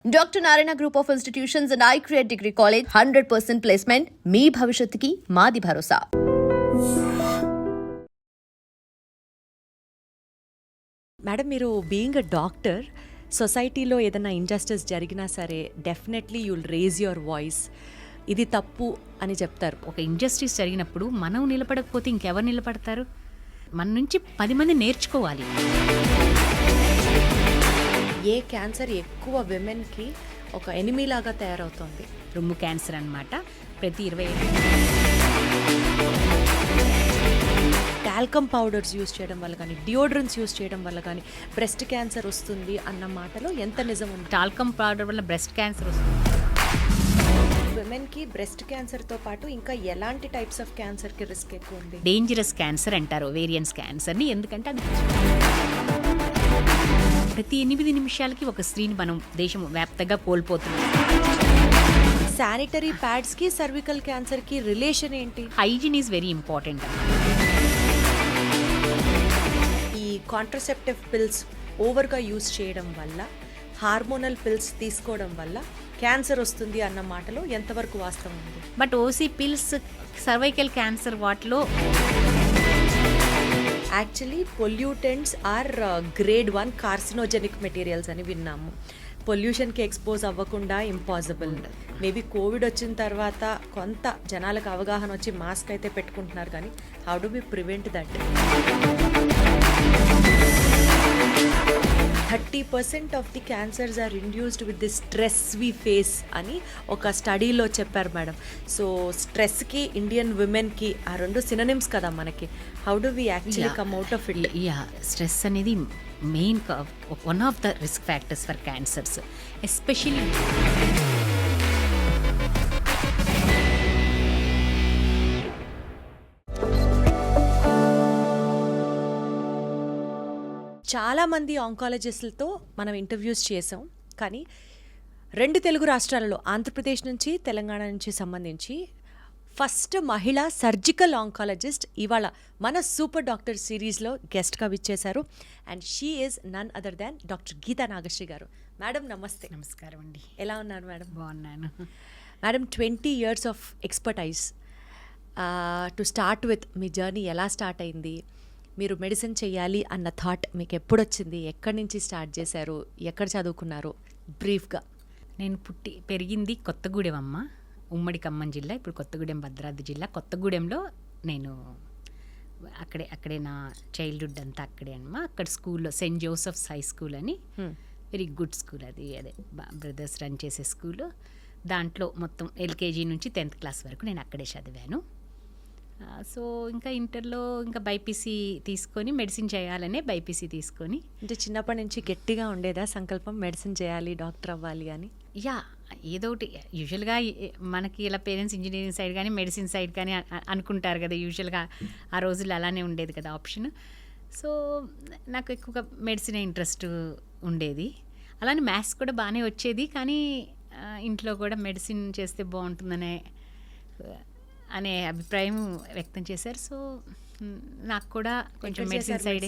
Dr. Narayana Group of Institutions and iCreate Degree College 100% placement. మీ భవిష్యత్తుకి మాది భరోసా. Madam, మీరు being a doctor, సొసైటీలో ఏదైనా ఇంజస్టిస్ జరిగినా సరే definitely you'll raise your voice. ఇది తప్పు అని చెప్తారు. ఒక ఇంజస్టిస్ జరిగినప్పుడు మనం నిలబడకపోతే ఇంకెవరు నిలబడతారు? మన నుంచి 10 మంది నేర్చుకోవాలి. ఏ క్యాన్సర్ ఎక్కువ విమెన్కి ఒక ఎనిమీ లాగా తయారవుతుంది? రొమ్ము క్యాన్సర్ అన్నమాట. ప్రతి 20 టాల్కమ్ పౌడర్స్ యూస్ చేయడం వల్ల కానీ, డియోడ్రెంట్స్ యూస్ చేయడం వల్ల కానీ బ్రెస్ట్ క్యాన్సర్ వస్తుంది అన్న మాటలో ఎంత నిజం ఉంది? టాల్కమ్ పౌడర్ వల్ల బ్రెస్ట్ క్యాన్సర్ వస్తుంది. విమెన్కి బ్రెస్ట్ క్యాన్సర్తో పాటు ఇంకా ఎలాంటి టైప్స్ ఆఫ్ క్యాన్సర్కి రిస్క్ ఎక్కువ ఉంది? డేంజరస్ క్యాన్సర్ అంటారు వేరియన్స్ క్యాన్సర్ని. ఎందుకంటే అది ప్రతి 8 నిమిషాలకి ఒక స్త్రీని మనం దేశం వ్యాప్తంగా కోల్పోతున్నాం. శానిటరీ ప్యాడ్స్కి సర్వికల్ క్యాన్సర్కి రిలేషన్ ఏంటి? Hygiene is very important. ఈ కాంట్రసెప్టివ్ పిల్స్ ఓవర్గా యూస్ చేయడం వల్ల, హార్మోనల్ పిల్స్ తీసుకోవడం వల్ల క్యాన్సర్ వస్తుంది అన్న మాటలో ఎంతవరకు వాస్తవం ఉంది? But OC pills cervical cancer వాటిలో actually pollutants are grade 1 carcinogenic materials అని విన్నాము. పొల్యూషన్కి ఎక్స్పోజ్ అవ్వకుండా ఇంపాసిబుల్. మేబీ కోవిడ్ వచ్చిన తర్వాత కొంత జనాలకు అవగాహన వచ్చి మాస్క్ అయితే పెట్టుకుంటున్నారు, కానీ how do we prevent that? 30% of the cancers are induced with the stress we face అని ఒక స్టడీలో చెప్పారు మేడం. సో స్ట్రెస్కి, ఇండియన్ విమెన్కి ఆ రెండు సినోనిమ్స్ కదా మనకి. How do we actually come out of it? Stress అనేది main one of the risk factors for cancers, especially చాలామంది ఆంకాలజిస్టులతో మనం ఇంటర్వ్యూస్ చేసాం, కానీ 2 తెలుగు రాష్ట్రాలలో, ఆంధ్రప్రదేశ్ నుంచి, తెలంగాణ నుంచి సంబంధించి ఫస్ట్ మహిళా సర్జికల్ ఆంకాలజిస్ట్ ఇవాళ మన సూపర్ డాక్టర్ సిరీస్లో గెస్ట్గా విచ్చేశారు. And she is none other than doctor Geetha Nagashree గారు. మేడం నమస్తే. నమస్కారం అండి. ఎలా ఉన్నారు మేడం? బాగున్నాను madam. 20 years of expertise. To start with, మీ జర్నీ ఎలా స్టార్ట్ అయింది? మీరు మెడిసిన్ చేయాలి అన్న థాట్ మీకు ఎప్పుడు వచ్చింది? ఎక్కడి నుంచి స్టార్ట్ చేశారు? ఎక్కడ చదువుకున్నారు? బ్రీఫ్గా. నేను పుట్టి పెరిగింది కొత్తగూడెం అమ్మ, ఉమ్మడి ఖమ్మం జిల్లా. ఇప్పుడు కొత్తగూడెం భద్రాద్రి జిల్లా. కొత్తగూడెంలో నేను అక్కడే నా చైల్డ్హుడ్ అంతా అక్కడే అమ్మ. అక్కడ స్కూల్లో సెయింట్ జోసెఫ్స్ హై స్కూల్ అని వెరీ గుడ్ స్కూల్. అదే బ్రదర్స్ రన్ చేసే స్కూలు. దాంట్లో మొత్తం ఎల్కేజీ నుంచి 10th క్లాస్ వరకు నేను అక్కడే చదివాను. సో ఇంకా ఇంటర్లో ఇంకా బైపీసీ తీసుకొని మెడిసిన్ చేయాలనే బైపీసీ తీసుకొని. అంటే చిన్నప్పటి నుంచి గట్టిగా ఉండేదా సంకల్పం మెడిసిన్ చేయాలి, డాక్టర్ అవ్వాలి అని? ఏదో ఒకటి యూజువల్గా మనకి ఇలా పేరెంట్స్ ఇంజనీరింగ్ సైడ్ కానీ మెడిసిన్ సైడ్ కానీ అనుకుంటారు కదా. యూజువల్గా ఆ రోజుల్లో అలానే ఉండేది కదా ఆప్షన్. సో నాకు ఎక్కువగా మెడిసిన్ ఇంట్రెస్ట్ ఉండేది. అలానే మ్యాథ్స్ కూడా బాగానే వచ్చేది, కానీ ఇంట్లో కూడా మెడిసిన్ చేస్తే బాగుంటుందనే అభిప్రాయం వ్యక్తం చేశారు. సో నాకు కూడా కొంచెం మెడిసిన్ సైడ్.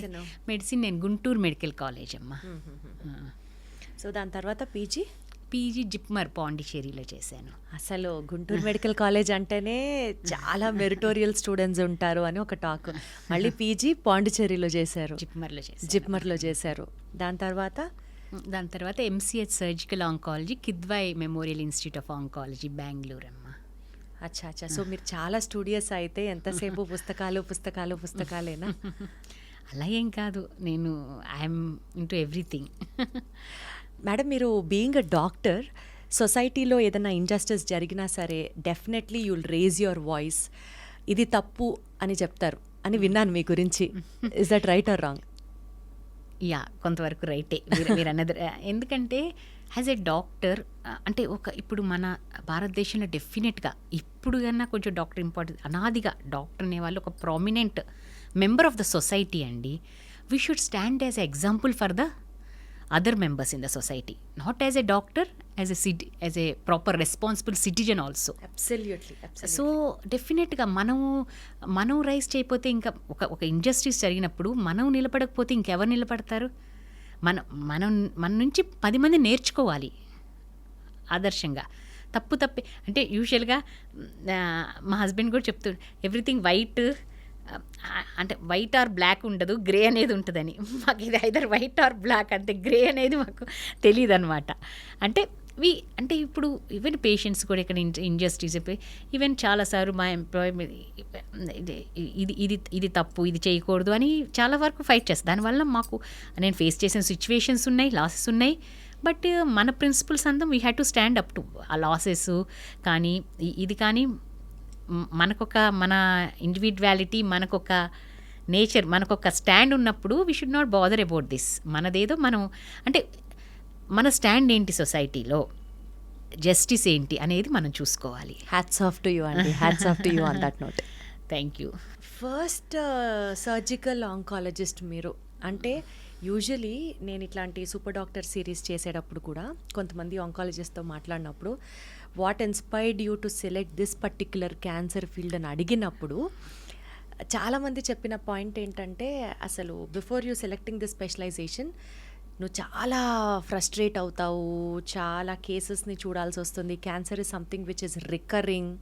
మెడిసిన్ నేను గుంటూరు మెడికల్ కాలేజ్ అమ్మ. సో దాని తర్వాత పీజీ జిప్మర్ పాండిచేరిలో చేశాను. అసలు గుంటూరు మెడికల్ కాలేజ్ అంటేనే చాలా మెరిటోరియల్ స్టూడెంట్స్ ఉంటారు అని ఒక టాక్. మళ్ళీ పీజీ పాండిచేరిలో చేశారు, జిప్మర్లో చేశారు. దాని తర్వాత MCh surgical oncology, Kidwai memorial institute of oncology, Bengaluru అమ్మ. అచ్చా. సో మీరు చాలా స్టూడియస్ అయితే ఎంతసేపు పుస్తకాలేనా? అలా ఏం కాదు, నేను ఐఎమ్ ఇంటూ ఎవ్రీథింగ్. మేడం, మీరు బీయింగ్ అ డాక్టర్, సొసైటీలో ఏదైనా ఇంజస్టిస్ జరిగినా సరే definitely you'll raise your voice. ఇది తప్పు అని చెప్తారు అని విన్నాను మీ గురించి. Is that right or wrong? కొంతవరకు రైటే మీరు అన్నది. ఎందుకంటే యాజ్ ఏ డాక్టర్ అంటే ఇప్పుడు మన భారతదేశంలో డెఫినెట్గా ఇప్పుడు కన్నా కొంచెం డాక్టర్ ఇంపార్టెంట్. అనాదిగా డాక్టర్ అనేవాళ్ళు ఒక prominent member of the society అండి. We should stand as a example for the other members in the society, not as a doctor, as a proper responsible citizen also. Absolutely. So డెఫినెట్గా మనం rise చేయకపోతే, ఇంకా ఒక injustice జరిగినప్పుడు మనం నిలబడకపోతే ఇంకెవరు నిలబడతారు? మన నుంచి 10 మంది నేర్చుకోవాలి. ఆదర్శంగా. తప్పే అంటే యూజువల్గా మా హస్బెండ్ కూడా చెప్తాడు ఎవ్రీథింగ్ వైట్, అంటే వైట్ ఆర్ బ్లాక్ ఉండదు, గ్రే అనేది ఉంటుందని. మాకు ఇది ఐదర్ వైట్ ఆర్ బ్లాక్, అంటే గ్రే అనేది మాకు తెలియదు అనమాట. అంటే ఇప్పుడు ఈవెన్ పేషెంట్స్ కూడా ఇక్కడ ఇంజస్టిస్ ఈవెన్ చాలాసార్లు మా ఎంప్లాయీ ఇది తప్పు, ఇది చేయకూడదు అని చాలా వరకు ఫైట్ చేస్తాను. దానివల్ల మాకు నేను ఫేస్ చేసిన సిచ్యువేషన్స్ ఉన్నాయి, లాసెస్ ఉన్నాయి. బట్ మన ప్రిన్సిపల్స్ అంతా we had to stand up to ఆ లాసెస్ కానీ ఇది కానీ మన ఇండివిజువాలిటీ, మనకొక నేచర్, మనకొక స్టాండ్ ఉన్నప్పుడు we should not bother about this. మనదేదో మనం అంటే మన స్టాండ్ ఏంటి సొసైటీలో, జస్టిస్ ఏంటి అనేది మనం చూసుకోవాలి. హ్యాట్స్ ఆఫ్ టు యూ అండి, hats off to you on that note. Thank you. First surgical oncologist మీరు. అంటే యూజువలీ నేను ఇట్లాంటి సూపర్ డాక్టర్ సిరీస్ చేసేటప్పుడు కూడా కొంతమంది ఆంకాలజిస్ట్తో మాట్లాడినప్పుడు what inspired you to select this particular cancer field అని అడిగినప్పుడు చాలామంది చెప్పిన పాయింట్ ఏంటంటే, అసలు before you selecting this specialisation నువ్వు చాలా ఫ్రస్ట్రేట్ అవుతావు, చాలా కేసెస్ని చూడాల్సి వస్తుంది, cancer is something which is recurring,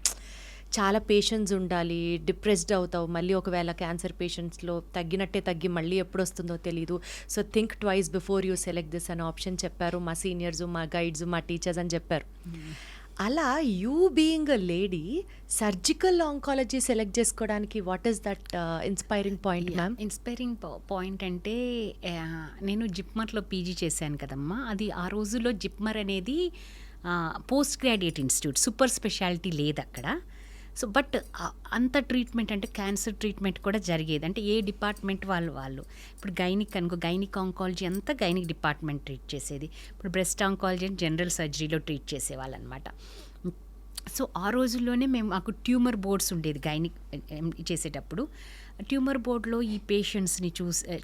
చాలా పేషెన్స్ ఉండాలి, డిప్రెస్డ్ అవుతావు, మళ్ళీ ఒకవేళ క్యాన్సర్ పేషెంట్స్లో తగ్గినట్టే తగ్గి మళ్ళీ ఎప్పుడు వస్తుందో తెలీదు, so think twice before you select this అనే ఆప్షన్ చెప్పారు మా సీనియర్స్, మా గైడ్స్, మా టీచర్స్ అని చెప్పారు. అలా you being a lady surgical oncology select చేసుకోవడానికి what is that inspiring point ma'am? Inspiring point అంటే నేను జిప్మర్లో పీజీ చేశాను కదమ్మా. అది ఆ రోజుల్లో జిప్మర్ అనేది post graduate institute, super speciality లేదు అక్కడ. సో బట్ అంత ట్రీట్మెంట్ అంటే క్యాన్సర్ ట్రీట్మెంట్ కూడా జరిగేది. అంటే ఏ డిపార్ట్మెంట్ వాళ్ళు ఇప్పుడు గైనిక్ అనుకో, గైనిక్ ఆంకాలజీ అంతా గైనిక్ డిపార్ట్మెంట్ ట్రీట్ చేసేది. ఇప్పుడు బ్రెస్ట్ ఆంకాలజీ అని జనరల్ సర్జరీలో ట్రీట్ చేసేవాళ్ళు అనమాట. సో ఆ రోజుల్లోనే మాకు ట్యూమర్ బోర్డ్స్ ఉండేది గైనిక్ చేసేటప్పుడు. ట్యూమర్ బోర్డులో ఈ పేషెంట్స్ని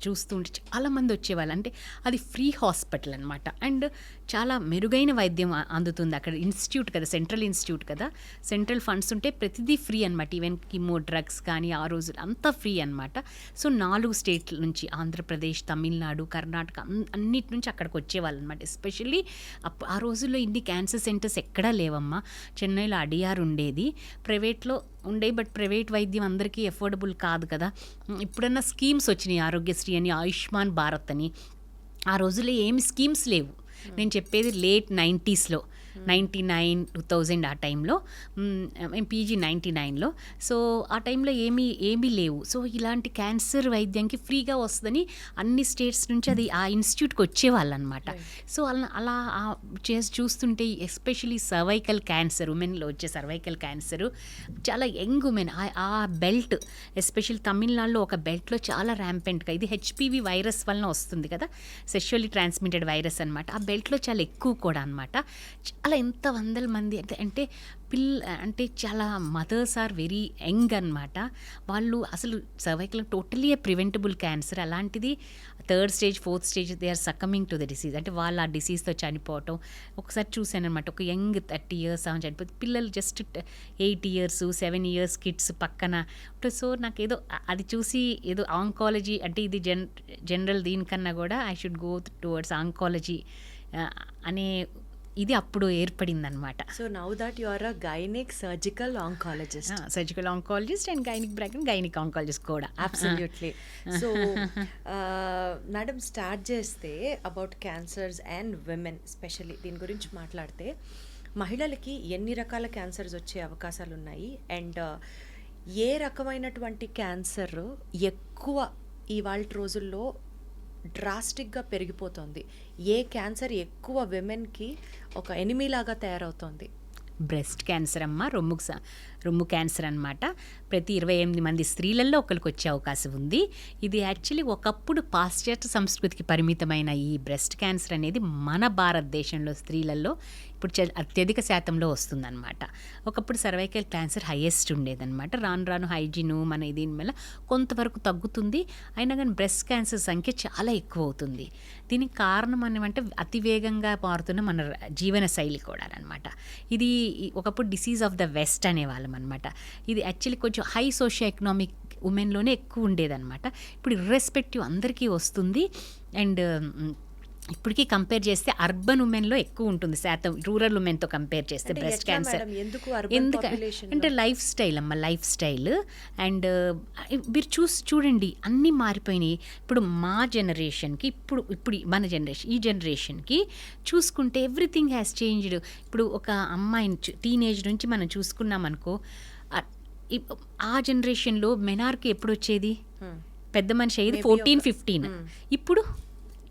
చూస్తుంటే చాలామంది వచ్చేవాళ్ళు. అంటే అది ఫ్రీ హాస్పిటల్ అనమాట. అండ్ చాలా మెరుగైన వైద్యం అందుతుంది అక్కడ. ఇన్స్టిట్యూట్ కదా, సెంట్రల్ ఇన్స్టిట్యూట్ కదా, సెంట్రల్ ఫండ్స్ ఉంటే ప్రతిదీ ఫ్రీ అనమాట. ఈవెన్ కిమో డ్రగ్స్ కానీ ఆ రోజులు అంతా ఫ్రీ అనమాట. సో 4 స్టేట్ల నుంచి, ఆంధ్రప్రదేశ్, తమిళనాడు, కర్ణాటక అన్నిటి నుంచి అక్కడికి వచ్చేవాళ్ళు అనమాట. ఎస్పెషల్లీ ఆ రోజుల్లో ఇన్ని క్యాన్సర్ సెంటర్స్ ఎక్కడా లేవమ్మా. చెన్నైలో అడియార్ ఉండేది, ప్రైవేట్లో ఉండే, బట్ ప్రైవేట్ వైద్యం అందరికీ ఎఫోర్డబుల్ కాదు కదా. ఇప్పుడన్నా స్కీమ్స్ వచ్చినాయి, ఆరోగ్యశ్రీ అని, ఆయుష్మాన్ భారత్ అని. ఆ రోజుల్లో ఏమి స్కీమ్స్ లేవు. నేను చెప్పేది లేట్ 90s, 99, 2000 ఆ టైంలో. మేము పీజీ 99లో. సో ఆ టైంలో ఏమీ లేవు. సో ఇలాంటి క్యాన్సర్ వైద్యానికి ఫ్రీగా వస్తుందని అన్ని స్టేట్స్ నుంచి అది ఆ ఇన్స్టిట్యూట్కి వచ్చేవాళ్ళు అనమాట. సో అలా చూస్తుంటే ఎస్పెషలీ సర్వైకల్ క్యాన్సర్, ఉమెన్లో వచ్చే సర్వైకల్ క్యాన్సర్ చాలా యంగ్ ఉమెన్, ఆ బెల్ట్ ఎస్పెషల్లీ తమిళనాడులో ఒక బెల్ట్లో చాలా ర్యాంపెంట్గా, ఇది హెచ్పివి వైరస్ వలన వస్తుంది కదా, సెక్షువల్లీ ట్రాన్స్మిటెడ్ వైరస్ అనమాట. ఆ బెల్ట్లో చాలా ఎక్కువ కూడా అనమాట. చాలా ఎంత వందల మంది అంటే అంటే చాలా మదర్స్ ఆర్ వెరీ యంగ్ అనమాట. వాళ్ళు అసలు సర్వైకల్ టోటలీ ప్రివెంటబుల్ క్యాన్సర్. అలాంటిది 3rd stage 4th stage they are succumbing to the disease. అంటే వాళ్ళు ఆ డిసీజ్తో చనిపోవటం ఒకసారి చూశాను అనమాట. ఒక యంగ్ 30 years చనిపోతే, పిల్లలు జస్ట్ 8 years 7 years కిడ్స్ పక్కన. సో నాకు ఏదో అది చూసి ఏదో ఆంకాలజీ అంటే ఇది జనరల్ దీనికన్నా కూడా I should go towards oncology అనే ఇది అప్పుడు ఏర్పడిందనమాట. So now that you are a gynaec surgical oncologist. Surgical oncologist and gynaec oncologist కూడా. అబ్సల్యూట్లీ. సో మేడం, స్టార్ట్ చేస్తే about cancers and women specially దీని గురించి మాట్లాడితే, మహిళలకి ఎన్ని రకాల క్యాన్సర్స్ వచ్చే అవకాశాలు ఉన్నాయి, అండ్ ఏ రకమైనటువంటి క్యాన్సర్ ఎక్కువ ఇవాళ రోజుల్లో డ్రాస్టిక్గా పెరిగిపోతుంది, ఏ క్యాన్సర్ ఎక్కువ విమెన్కి ఒక ఎనిమీలాగా తయారవుతుంది? బ్రెస్ట్ క్యాన్సర్ అమ్మ, రొమ్ము క్యాన్సర్ అనమాట. ప్రతి 28 మంది స్త్రీలలో ఒకరికి వచ్చే అవకాశం ఉంది. ఇది యాక్చువల్లీ ఒకప్పుడు పాశ్చాత్య సంస్కృతికి పరిమితమైన ఈ బ్రెస్ట్ క్యాన్సర్ అనేది మన భారతదేశంలో స్త్రీలలో ఇప్పుడు అత్యధిక శాతంలో వస్తుందన్నమాట. ఒకప్పుడు సర్వైకల్ క్యాన్సర్ హైయెస్ట్ ఉండేదన్నమాట. రాను హైజీను మన దీని వల్ల కొంతవరకు తగ్గుతుంది. అయినా కానీ బ్రెస్ట్ క్యాన్సర్ సంఖ్య చాలా ఎక్కువ అవుతుంది. దీనికి కారణం ఏమంటే అతివేగంగా మారుతున్న మన జీవన శైలి కూడా అనమాట. ఇది ఒకప్పుడు డిసీజ్ ఆఫ్ ద వెస్ట్ అనేవాళ్ళం అనమాట. ఇది యాక్చువల్లీ కొంచెం హై సోషియో ఎకనామిక్ ఉమెన్లోనే ఎక్కువ ఉండేదన్నమాట. ఇప్పుడు ఇర్రెస్పెక్టివ్ అందరికీ వస్తుంది. అండ్ ఇప్పటికీ కంపేర్ చేస్తే అర్బన్ ఉమెన్లో ఎక్కువ ఉంటుంది శాతం రూరల్ ఉమెన్తో కంపేర్ చేస్తే అంటే బ్రెస్ట్ ఎట్లా క్యాన్సర్. మేడం? ఎందుకు urban population అంటే లైఫ్ స్టైల్ అమ్మ, లైఫ్ స్టైల్. అండ్ మీరు చూడండి అన్నీ మారిపోయినాయి. ఇప్పుడు మా జనరేషన్కి ఇప్పుడు మన జనరేషన్, ఈ జనరేషన్కి చూసుకుంటే ఎవ్రీథింగ్ హ్యాస్ చేంజ్డ్. ఇప్పుడు ఒక అమ్మాయిని టీనేజ్ నుంచి మనం చూసుకున్నాం అనుకో, ఆ జనరేషన్లో మెనార్కి ఎప్పుడు వచ్చేది, పెద్ద మనిషి అయ్యేది 14-15, ఇప్పుడు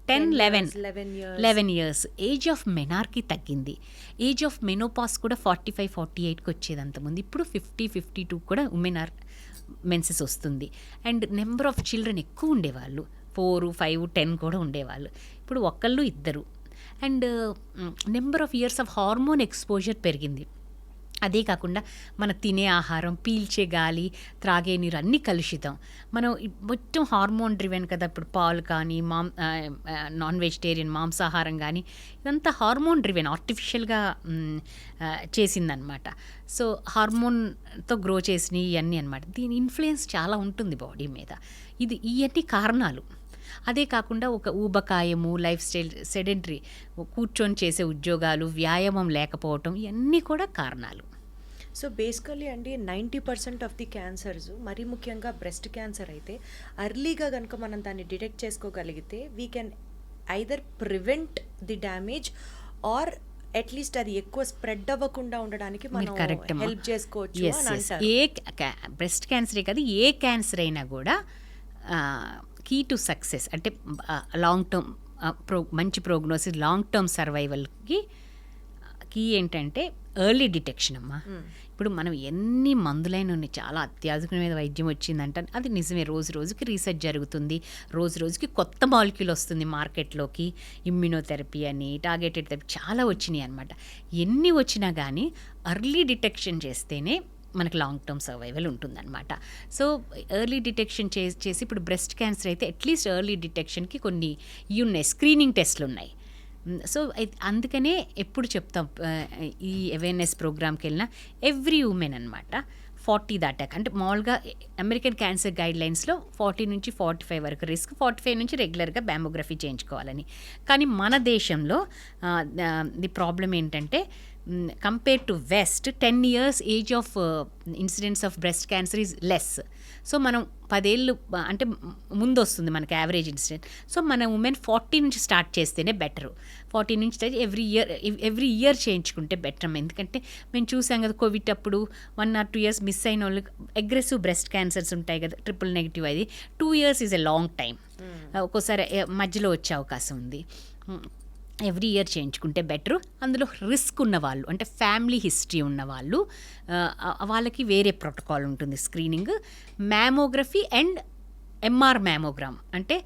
10-11 ఇయర్స్. ఏజ్ ఆఫ్ మెనార్కి తగ్గింది. ఏజ్ ఆఫ్ మెనోపాస్ కూడా 45-48కి వచ్చేది అంతకుముందు. ఇప్పుడు 50-52 కూడా ఉమెన్ ఆర్ మెన్సెస్ వస్తుంది. అండ్ నెంబర్ ఆఫ్ చిల్డ్రన్ ఎక్కువ ఉండేవాళ్ళు, 4, 5, 10 కూడా ఉండేవాళ్ళు. ఇప్పుడు ఒకళ్ళు ఇద్దరు. And number of years of hormone exposure పెరిగింది. అదే కాకుండా మన తినే ఆహారం, పీల్చే గాలి, త్రాగే నీరు అన్నీ కలుషితం. మనం మొత్తం హార్మోన్ డ్రివెన్ కదా. ఇప్పుడు పాలు కానీ, నాన్ వెజిటేరియన్ మాంసాహారం కానీ, ఇదంతా హార్మోన్ డ్రివెన్, ఆర్టిఫిషియల్గా చేసిందనమాట. సో హార్మోన్తో గ్రో చేసినవి ఇవన్నీ అనమాట. దీని ఇన్ఫ్లుయెన్స్ చాలా ఉంటుంది బాడీ మీద. ఇవన్నీ కారణాలు. అదే కాకుండా ఒక ఊబకాయము, లైఫ్ స్టైల్, సెడెంటరీ, కూర్చొని చేసే ఉద్యోగాలు, వ్యాయామం లేకపోవటం, ఇవన్నీ కూడా కారణాలు. సో బేసికలీ అండి 90% ఆఫ్ ది క్యాన్సర్స్, మరీ ముఖ్యంగా బ్రెస్ట్ క్యాన్సర్ అయితే అర్లీగా కనుక మనం దాన్ని డిటెక్ట్ చేసుకోగలిగితే we can either prevent the damage are at least అది ఎక్కువ స్ప్రెడ్ అవ్వకుండా ఉండడానికి మనం హెల్ప్ చేసుకోవచ్చు అని అంటారు. ఏ బ్రెస్ట్ క్యాన్సరే కాదు, ఏ క్యాన్సర్ అయినా కూడా కీ టు సక్సెస్ అంటే లాంగ్ టర్మ్ మంచి ప్రోగ్నోసిస్, లాంగ్ టర్మ్ సర్వైవల్కి కీ ఏంటంటే ఎర్లీ డిటెక్షన్ అమ్మా. ఇప్పుడు మనం ఎన్ని మందులైన ఉన్నాయి, చాలా అత్యాధునికమైన వైద్యం వచ్చిందంటే అది నిజమే. రోజు రోజుకి రీసెర్చ్ జరుగుతుంది, రోజు రోజుకి కొత్త మాలిక్యూల్ వస్తుంది మార్కెట్లోకి. ఇమ్యూనోథెరపీ అని, టార్గెటెడ్ థెరపీ చాలా వచ్చినాయి అనమాట. ఎన్ని వచ్చినా కానీ ఎర్లీ డిటెక్షన్ చేస్తేనే మనకు లాంగ్ టర్మ్ సర్వైవల్ ఉంటుందన్నమాట. సో ఎర్లీ డిటెక్షన్ చేసి ఇప్పుడు బ్రెస్ట్ క్యాన్సర్ అయితే అట్లీస్ట్ ఎర్లీ డిటెక్షన్కి కొన్ని ఉన్నాయి, స్క్రీనింగ్ టెస్ట్లు ఉన్నాయి. సో అందుకనే ఎప్పుడు చెప్తాం ఈ అవేర్నెస్ ప్రోగ్రామ్కి వెళ్ళినా ఎవ్రీ ఉమెన్ అనమాట 40 దాటాక, అంటే మామూలుగా అమెరికన్ క్యాన్సర్ గైడ్ లైన్స్లో 40 నుంచి 45 వరకు రిస్క్, 45 నుంచి రెగ్యులర్గా మ్యామోగ్రఫీ చేయించుకోవాలని. కానీ మన దేశంలో ది ప్రాబ్లం ఏంటంటే compare to west 10 years age of incidence of breast cancer is less. So మనం 10 ఏళ్ళు అంటే ముందు వస్తుంది మనకి యావరేజ్ ఇన్సిడెంట్. సో మన ఉమెన్ 40 నుంచి స్టార్ట్ చేస్తేనే బెటరు. 40 నుంచి స్టార్ట్ ఎవ్రీ ఇయర్ చేయించుకుంటే బెటర్. ఎందుకంటే మేము చూసాం కదా కోవిడ్ అప్పుడు 1 or 2 years మిస్ అయిన వాళ్ళకి అగ్రెసివ్ బ్రెస్ట్ క్యాన్సర్స్ ఉంటాయి కదా, ట్రిపుల్ నెగిటివ్. అది 2 years is a long time. ఒక్కోసారి మధ్యలో వచ్చే అవకాశం ఉంది. ఎవ్రీ ఇయర్ చేయించుకుంటే బెటరు. అందులో రిస్క్ ఉన్నవాళ్ళు అంటే ఫ్యామిలీ హిస్టరీ ఉన్నవాళ్ళు, వాళ్ళకి వేరే ప్రోటోకాల్ ఉంటుంది screening. Mammography and MR mammogram అంటే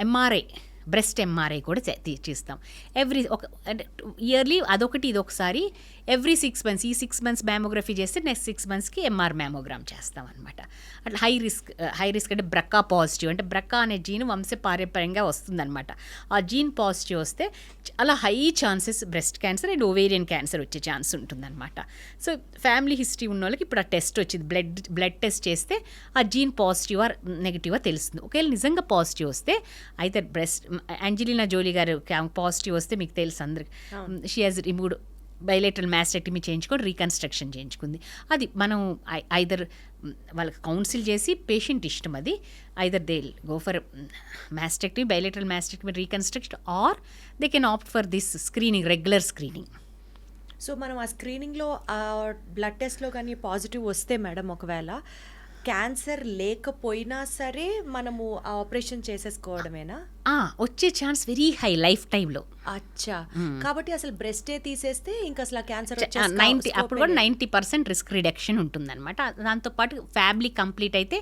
ఎంఆర్ఐ, బ్రెస్ట్ ఎంఆర్ఐ కూడా చేస్తాం అంటే ఇయర్లీ. అదొకటి ఇదొకసారి. ఎవ్రీ 6 months, ఈ 6 months మ్యామోగ్రఫీ చేస్తే నెక్స్ట్ 6 monthsకి ఎంఆర్ మ్యామోగ్రామ్ చేస్తాం అనమాట. అట్లా హై రిస్క్ అంటే బ్రకా పాజిటివ్, అంటే బ్రకా అనే జీన్ వంశపారంపర్యంగా వస్తుందన్నమాట. ఆ జీన్ పాజిటివ్ వస్తే చాలా high chances breast cancer and ovarian cancer వచ్చే ఛాన్స్ ఉంటుందన్నమాట. సో ఫ్యామిలీ హిస్టరీ ఉన్న వాళ్ళకి ఇప్పుడు ఆ టెస్ట్ వచ్చింది, బ్లడ్ టెస్ట్ చేస్తే ఆ జీన్ పాజిటివ్ ఆర్ నెగిటివ్ తెలుస్తుంది. ఒకవేళ నిజంగా పాజిటివ్ వస్తే అయితే బ్రెస్ట్, అంజలినా జోలీ గారు పాజిటివ్ వస్తే మీకు తెలుసు అందరికి, she has removed bilateral mastectomy చేయించుకొని రీకన్స్ట్రక్షన్ చేయించుకుంది. అది మనం ఐదర్ వాళ్ళకి కౌన్సిల్ చేసి పేషెంట్ ఇష్టం, అది either they go for mastectomy, bilateral mastectomy, reconstruction, or they can opt for this screening, regular screening. So మనం ఆ స్క్రీనింగ్లో బ్లడ్ టెస్ట్లో కానీ పాజిటివ్ వస్తే మేడం, ఒకవేళ క్యాన్సర్ లేకపోయినా సరే మనము ఆ ఆపరేషన్ చేసేసుకోవడమేనా? వచ్చే ఛాన్స్ వెరీ హై లైఫ్ టైంలో. అచ్చా, కాబట్టి అసలు బ్రెస్టే తీసేస్తే ఇంకా అసలు క్యాన్సర్ 90 అప్పుడు కూడా 90% రిస్క్ రిడక్షన్ ఉంటుందన్నమాట. దాంతోపాటు ఫ్యామిలీ కంప్లీట్ అయితే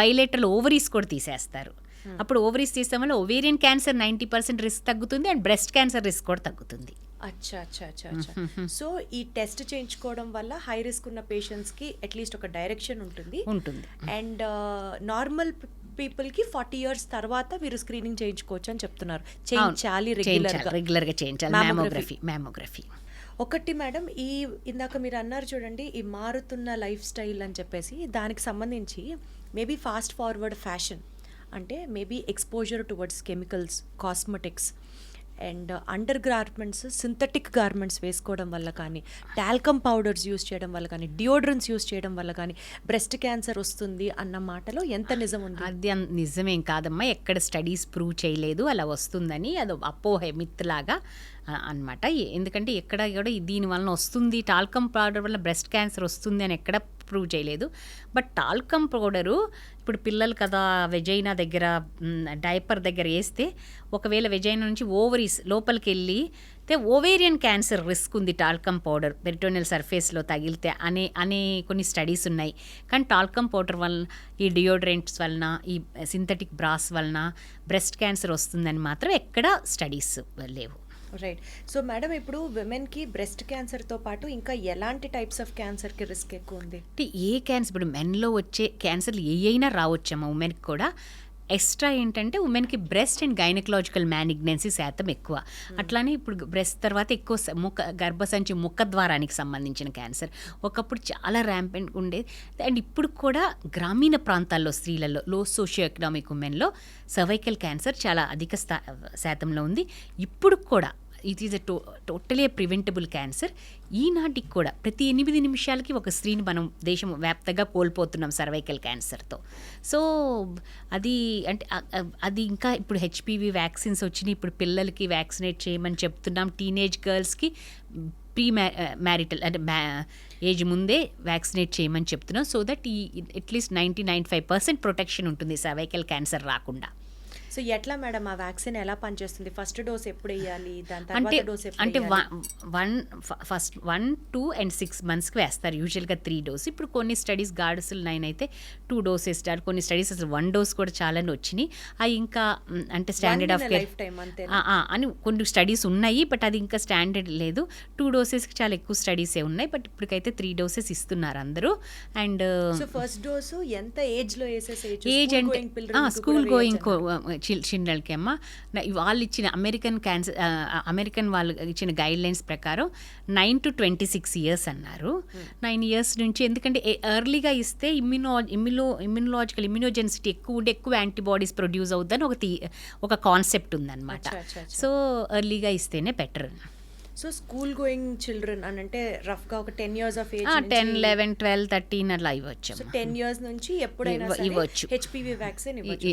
బైలేటరల్ ఓవరీస్ కూడా తీసేస్తారు. అప్పుడు ఓవరీస్ తీసే వల్ల ఓవేరియన్ క్యాన్సర్ 90% రిస్క్ తగ్గుతుంది అండ్ బ్రెస్ట్ క్యాన్సర్ రిస్క్ కూడా తగ్గుతుంది. అచ్చా అచ్చా అచ్చా అచ్చా. సో ఈ టెస్ట్ చేయించుకోవడం వల్ల హై రిస్క్ ఉన్న పేషెంట్స్కి అట్లీస్ట్ ఒక డైరెక్షన్ ఉంటుంది. అండ్ నార్మల్ పీపుల్కి 40 years తర్వాత మీరు స్క్రీనింగ్ చేయించుకోవచ్చు అని చెప్తున్నారు. చేయించాలి, రెగ్యులర్గా చేయించాలి మ్యామోగ్రఫీ. ఒకటి మేడం, ఇందాక మీరు అన్నారు చూడండి, ఈ మారుతున్న లైఫ్ స్టైల్ అని చెప్పేసి, దానికి సంబంధించి మేబీ ఫాస్ట్ ఫార్వర్డ్ ఫ్యాషన్ అంటే maybe exposure towards chemicals, cosmetics and under garments, synthetic garments వేసుకోవడం వల్ల కానీ, టాల్కమ్ పౌడర్స్ యూస్ చేయడం వల్ల కానీ, డియోడ్రెంట్స్ యూస్ చేయడం వల్ల కానీ బ్రెస్ట్ క్యాన్సర్ వస్తుంది అన్న మాటలో ఎంత నిజం ఉంది? అది నిజమేం కాదమ్మా, ఎక్కడ స్టడీస్ ప్రూవ్ చేయలేదు అలా వస్తుందని. అది అపోహ, మిత్ లాగా అనమాట. ఎందుకంటే ఎక్కడ కూడా దీని వలన వస్తుంది, టాల్కమ్ పౌడర్ వల్ల బ్రెస్ట్ క్యాన్సర్ వస్తుంది అని ఎక్కడ ప్రూవ్ చేయలేదు. బట్ టాల్కమ్ పౌడరు ఇప్పుడు పిల్లలు కదా వెజైనా దగ్గర డైపర్ దగ్గర వేస్తే ఒకవేళ వెజైనా నుంచి ఓవరీస్ లోపలికి వెళ్ళి ఓవేరియన్ క్యాన్సర్ రిస్క్ ఉంది టాల్కమ్ పౌడర్ పెరిటోనియల్ సర్ఫేస్లో తగిలితే అనే కొన్ని స్టడీస్ ఉన్నాయి. కానీ టాల్కమ్ పౌడర్ వలన, ఈ డియోడ్రెంట్స్ వలన, ఈ సింథటిక్ బ్రాస్ వలన బ్రెస్ట్ క్యాన్సర్ వస్తుందని మాత్రం ఎక్కడ స్టడీస్ లేవు. రైట్. సో మేడం, ఇప్పుడు విమెన్కి బ్రెస్ట్ క్యాన్సర్తో పాటు ఇంకా ఎలాంటి టైప్స్ ఆఫ్ క్యాన్సర్కి రిస్క్ ఎక్కువ ఉంది? అంటే ఏ క్యాన్సర్, ఇప్పుడు మెన్లో వచ్చే క్యాన్సర్లు ఏ అయినా రావచ్చమ్మా, ఉమెన్కి కూడా. ఎక్స్ట్రా ఏంటంటే ఉమెన్కి బ్రెస్ట్ అండ్ గైనకలాజికల్ మ్యాలిగ్నెన్సీ శాతం ఎక్కువ. అట్లానే ఇప్పుడు బ్రెస్ట్ తర్వాత ఎక్కువ గర్భసంచి ముఖద్వారానికి సంబంధించిన క్యాన్సర్ ఒకప్పుడు చాలా ర్యాంపెంట్ ఉండేది. అండ్ ఇప్పుడు కూడా గ్రామీణ ప్రాంతాల్లో స్త్రీలలో, లో సోషియో ఎకనామిక్ ఉమెన్లో సర్వైకల్ క్యాన్సర్ చాలా అధిక శాతంలో ఉంది. ఇప్పుడు కూడా it is totally preventable cancer. ఈనాటికి కూడా ప్రతి 8 నిమిషాలకి ఒక స్త్రీని మనం దేశం వ్యాప్తంగా కోల్పోతున్నాం సర్వైకల్ క్యాన్సర్తో. సో అది అంటే అది ఇంకా ఇప్పుడు హెచ్పివి వ్యాక్సిన్స్ వచ్చినాయి. ఇప్పుడు పిల్లలకి వ్యాక్సినేట్ చేయమని చెప్తున్నాం. టీనేజ్ గర్ల్స్కి మ్యారిటల్ అంటే ఏజ్ ముందే వ్యాక్సినేట్ చేయమని చెప్తున్నాం. సో దట్ ఈ అట్లీస్ట్ 90-95% ప్రొటెక్షన్ ఉంటుంది సర్వైకల్ క్యాన్సర్ రాకుండా. సో ఎట్లా మేడం ఆ వ్యాక్సిన్ ఎలా పనిచేస్తుంది? ఫస్ట్ డోస్ ఎప్పుడు వేయాలి, దాని అంటే తర్వాత డోస్ ఎప్పుడు అంటే వేయాలి? ఫస్ట్ 1, 2 and 6 monthsకి వేస్తారు యూజువల్గా 3 డోస్. ఇప్పుడు కొన్ని స్టడీస్ గార్డ్స్లు 9 అయితే 2 డోస్ ఇస్తారు. కొన్ని స్టడీస్ అసలు 1 డోస్ కూడా చాలని వచ్చినాయి. అవి ఇంకా అంటే స్టాండర్డ్ ఆఫ్ కేర్ అని కొన్ని స్టడీస్ ఉన్నాయి. బట్ అది ఇంకా స్టాండర్డ్ లేదు. 2 డోసెస్కి చాలా ఎక్కువ స్టడీసే ఉన్నాయి. బట్ ఇప్పటికైతే 3 డోసెస్ ఇస్తున్నారు అందరూ. అండ్ ఫస్ట్ డోసు ఎంత ఏజ్లో వేసేసేయచ్చు? ఏజ్ అంటే స్కూల్ గోయింగ్ చిల్డ్రన్కి అమ్మ వాళ్ళు ఇచ్చిన అమెరికన్ వాళ్ళు ఇచ్చిన గైడ్ లైన్స్ ప్రకారం 9 to 26 years అన్నారు. 9 years నుంచి, ఎందుకంటే ఎర్లీగా ఇస్తే ఇమ్యునోజెన్సిటీ ఎక్కువ ఉండి ఎక్కువ యాంటీబాడీస్ ప్రొడ్యూస్ అవుతుందని ఒక కాన్సెప్ట్ ఉందన్నమాట. సో ఎర్లీగా ఇస్తేనే better. So school going children అని అంటే రఫ్గా ఒక 10 years ఆఫ్ ఏజ్, 10, 11, 12, 13 అలా ఇవ్వచ్చు. 10 years నుంచి ఎప్పుడైనా ఇవ్వచ్చు హెచ్పివి వ్యాక్సిన్ ఇవ్వచ్చు.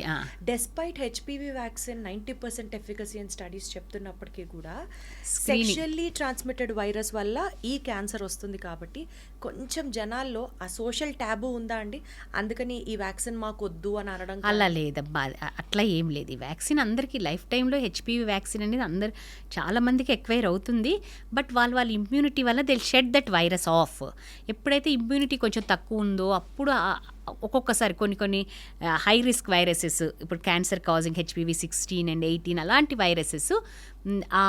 డెస్పైట్ హెచ్పివి వ్యాక్సిన్ 90% ఎఫికసీ అని స్టడీస్ చెప్తున్నప్పటికీ కూడా సెక్షువల్లీ ట్రాన్స్మిటెడ్ వైరస్ వల్ల ఈ క్యాన్సర్ వస్తుంది. కాబట్టి కొంచెం జనాల్లో ఆ సోషల్ ట్యాబు ఉందా అండి? అందుకని ఈ వ్యాక్సిన్ మాకు వద్దు అని అనడం అలా లేదబ్బా, అట్లా ఏం లేదు. ఈ వ్యాక్సిన్ అందరికీ లైఫ్ టైంలో హెచ్పివి వ్యాక్సిన్ అనేది అందరు చాలా మందికి ఎక్వైర్ అవుతుంది. బట్ వాళ్ళ ఇమ్యూనిటీ వల్ల they shed that virus of. ఎప్పుడైతే ఇమ్యూనిటీ కొంచెం తక్కువ ఉందో అప్పుడు ఒక్కొక్కసారి కొన్ని హై రిస్క్ వైరసెస్, ఇప్పుడు క్యాన్సర్ కాజింగ్ హెచ్పివి 16 and 18 అలాంటి వైరసెస్ ఆ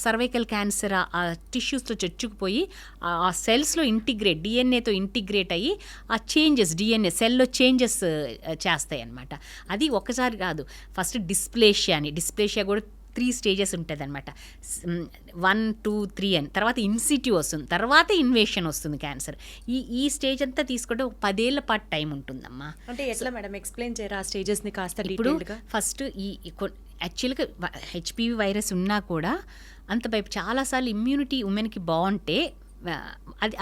సర్వైకల్ క్యాన్సర్ ఆ టిష్యూస్లో చొచ్చుకుపోయి ఆ సెల్స్లో డిఎన్ఏతో ఇంటిగ్రేట్ అయ్యి ఆ చేంజెస్ డిఎన్ఏ సెల్లో చేంజెస్ చేస్తాయి అన్నమాట. అది ఒకసారి కాదు. ఫస్ట్ డిస్ప్లేషియా కూడా 3 stages ఉంటుంది అనమాట. 1, 2, 3 అని, తర్వాత ఇన్సిట్యూ వస్తుంది, తర్వాత ఇన్వేషన్ వస్తుంది క్యాన్సర్. ఈ స్టేజ్ అంతా తీసుకుంటే 10 ఏళ్ల పాటు టైం ఉంటుందమ్మా. అంటే ఎట్లా మేడం ఎక్స్ప్లెయిన్ చేయరా ఆ స్టేజెస్ని కాస్త? ఇప్పుడు ఫస్ట్ యాక్చువల్గా హెచ్పివి వైరస్ ఉన్నా కూడా చాలాసార్లు ఇమ్యూనిటీ ఉమెన్కి బాగుంటే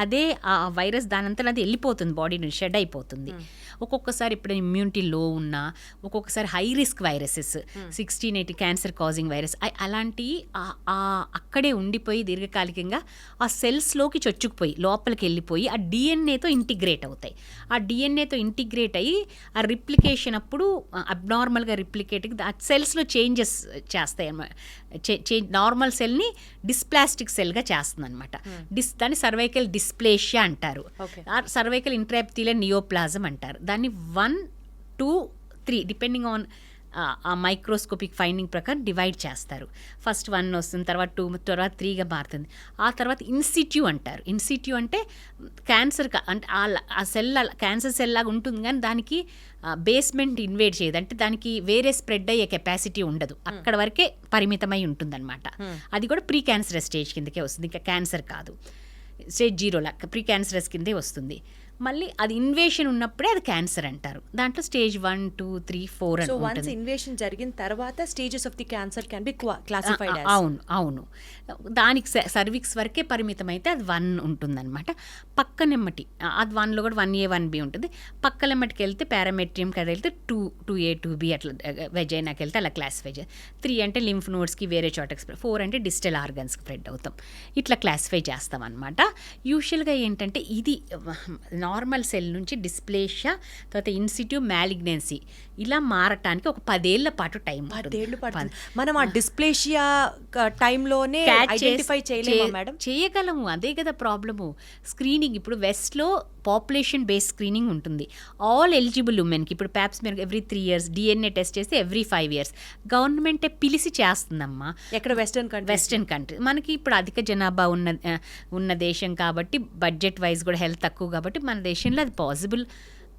అదే ఆ వైరస్ దానంతా అది వెళ్ళిపోతుంది, బాడీ నుంచి షెడ్ అయిపోతుంది. ఒక్కొక్కసారి ఇప్పుడు ఇమ్యూనిటీ లో ఉన్నా, ఒక్కొక్కసారి high risk viruses 16, 18 cancer causing virus అలాంటివి అక్కడే ఉండిపోయి దీర్ఘకాలికంగా ఆ సెల్స్లోకి చొచ్చుకుపోయి లోపలికి వెళ్ళిపోయి ఆ డిఎన్ఏతో ఇంటిగ్రేట్ అవుతాయి. ఆ డిఎన్ఏతో ఇంటిగ్రేట్ అయ్యి ఆ రిప్లికేషన్ అప్పుడు అబ్నార్మల్గా రిప్లికేట్ ఆ సెల్స్లో చేంజెస్ చేస్తాయి అన్నమాట. నార్మల్ సెల్ని డిస్ప్లాస్టిక్ సెల్గా చేస్తుంది అనమాట. దాన్ని సర్వైకల్ డిస్ప్లేషియా అంటారు. సర్వైకల్ ఇంట్రాఎపిథీలియల్ నియోప్లాజం అంటారు. దాన్ని 1, 2, 3 డిపెండింగ్ ఆన్ ఆ మైక్రోస్కోపిక్ ఫైండింగ్ ప్రకారం డివైడ్ చేస్తారు. ఫస్ట్ 1 వస్తుంది, తర్వాత 2, తర్వాత 3గా మారుతుంది. ఆ తర్వాత ఇన్సిట్యూ అంటారు. ఇన్సిట్యూ అంటే క్యాన్సర్ అంటే ఆ సెల్ క్యాన్సర్ సెల్ లాగా ఉంటుంది, కానీ దానికి బేస్మెంట్ ఇన్వేడ్ చేయదు. అంటే దానికి వేరే స్ప్రెడ్ అయ్యే కెపాసిటీ ఉండదు, అక్కడ వరకే పరిమితమై ఉంటుందన్నమాట. అది కూడా ప్రీ క్యాన్సరస్ స్టేజ్ కిందకే వస్తుంది, ఇంకా క్యాన్సర్ కాదు. స్టేజ్ 0 ప్రీ క్యాన్సరస్ కిందే వస్తుంది. మళ్ళీ అది ఇన్వేషన్ ఉన్నప్పుడే అది క్యాన్సర్ అంటారు. దాంట్లో స్టేజ్ 1, 2, 3, 4 సో అని వన్స్ ఉంటుంది. ఇన్వేషన్ జరిగిన తర్వాత stages of the cancer can be classified. అవును. దానికి సర్విక్స్ వరకే పరిమితం అయితే అది 1 ఉంటుందన్నమాట. పక్కనెమ్మటి అది 1లో కూడా 1A 1B ఉంటుంది. పక్కనెమ్మటికి వెళ్తే పారామెట్రియంకి అది వెళ్తే 2A 2B అట్లా వెజైనాకి వెళ్తే అలా క్లాసిఫై చేయాలి. 3 అంటే లింఫ్ నోడ్స్కి వేరే చోటకి స్ప్రెడ్, 4 అంటే డిజిటల్ ఆర్గన్స్కి స్ప్రెడ్ అవుతాం. ఇట్లా క్లాసిఫై చేస్తాం అనమాట. యూజువల్గా ఏంటంటే ఇది నార్మల్ సెల్ నుంచి డిస్ప్లేషియా, తర్వాత ఇన్సిట్యూ మ్యాలిగ్నెన్సీ ఇలా మారటానికి ఒక 10 ఏళ్ల పాటు టైం. 10 ఏళ్ళు పడుతుంది. మనం ఆ డిస్ప్లేషియా టైంలోనే ఐడెంటిఫై చేయలేమా మేడం? చేయగలము, అదే కదా ప్రాబ్లము. స్క్రీనింగ్ ఇప్పుడు వెస్ట్లో పాపులేషన్ బేస్డ్ స్క్రీనింగ్ ఉంటుంది. ఆల్ ఎలిజిబుల్ ఉమెన్కి ఇప్పుడు Pap smear every 3 years, DNA test చేస్తే ఎవ్రీ 5 years. గవర్నమెంటే పిలిచి చేస్తుందమ్మా. ఎక్కడ వెస్టర్న్ కంట్రీ. మనకి ఇప్పుడు అధిక జనాభా ఉన్న దేశం కాబట్టి బడ్జెట్ వైజ్ కూడా హెల్త్ తక్కువ కాబట్టి మన దేశంలో అది పాసిబుల్